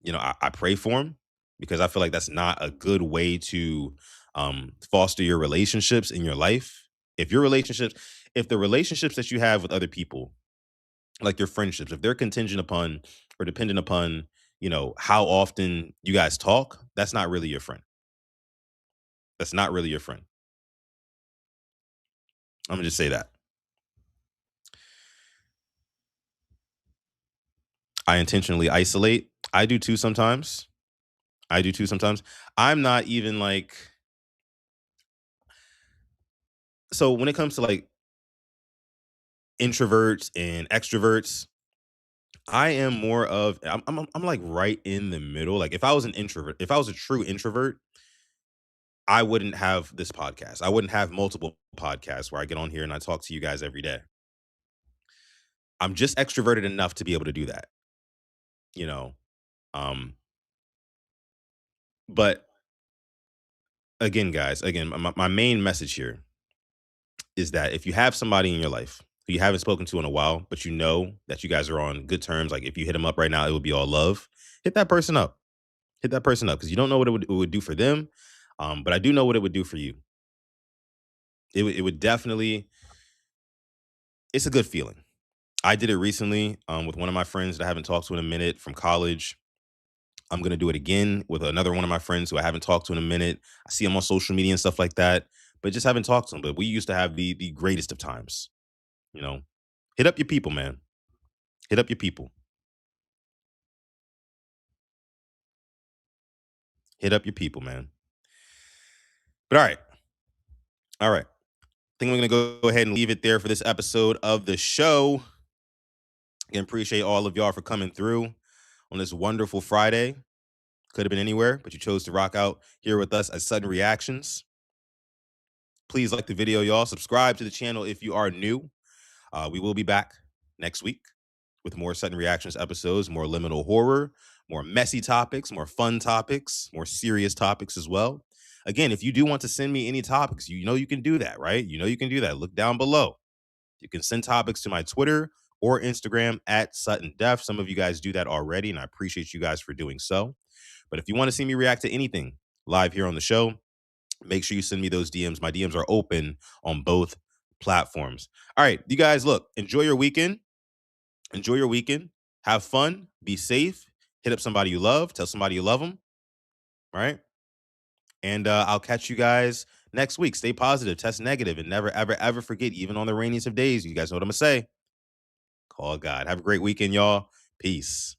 S1: I pray for them because I feel like that's not a good way to foster your relationships in your life. If the relationships that you have with other people, like your friendships, if they're contingent upon or dependent upon, how often you guys talk, that's not really your friend. That's not really your friend. I'm gonna just say that. I intentionally isolate. I do too sometimes. I'm not even like, so when it comes to like introverts and extroverts. I am more of I'm like right in the middle. Like if I was an introvert, if I was a true introvert, I wouldn't have this podcast. I wouldn't have multiple podcasts where I get on here and I talk to you guys every day. I'm just extroverted enough to be able to do that, you know. Um, but again, guys, again, my main message here is that if you have somebody in your life who you haven't spoken to in a while, but you know that you guys are on good terms, like if you hit them up right now, it would be all love. Hit that person up. Hit that person up because you don't know what it would do for them, but I do know what it would do for you. It would definitely. It's a good feeling. I did it recently with one of my friends that I haven't talked to in a minute from college. I'm gonna do it again with another one of my friends who I haven't talked to in a minute. I see him on social media and stuff like that, but just haven't talked to him. But we used to have the greatest of times. You know, hit up your people, man. Hit up your people. Hit up your people, man. But all right. I think I'm gonna go ahead and leave it there for this episode of the show. Again, appreciate all of y'all for coming through on this wonderful Friday. Could have been anywhere, but you chose to rock out here with us at Sutton Reactions. Please like the video, y'all. Subscribe to the channel if you are new. We will be back next week with more Sutton Reactions episodes, more liminal horror, more messy topics, more fun topics, more serious topics as well. Again, if you do want to send me any topics, you know you can do that, right? You know you can do that. Look down below. You can send topics to my Twitter or Instagram at Sutton Def. Some of you guys do that already, and I appreciate you guys for doing so. But if you want to see me react to anything live here on the show, make sure you send me those DMs. My DMs are open on both platforms. All right, you guys, look, enjoy your weekend. Enjoy your weekend. Have fun. Be safe. Hit up somebody you love. Tell somebody you love them. Right? And I'll catch you guys next week. Stay positive. Test negative. And never, ever, ever forget, even on the rainiest of days, you guys know what I'm going to say. Call God. Have a great weekend, y'all. Peace.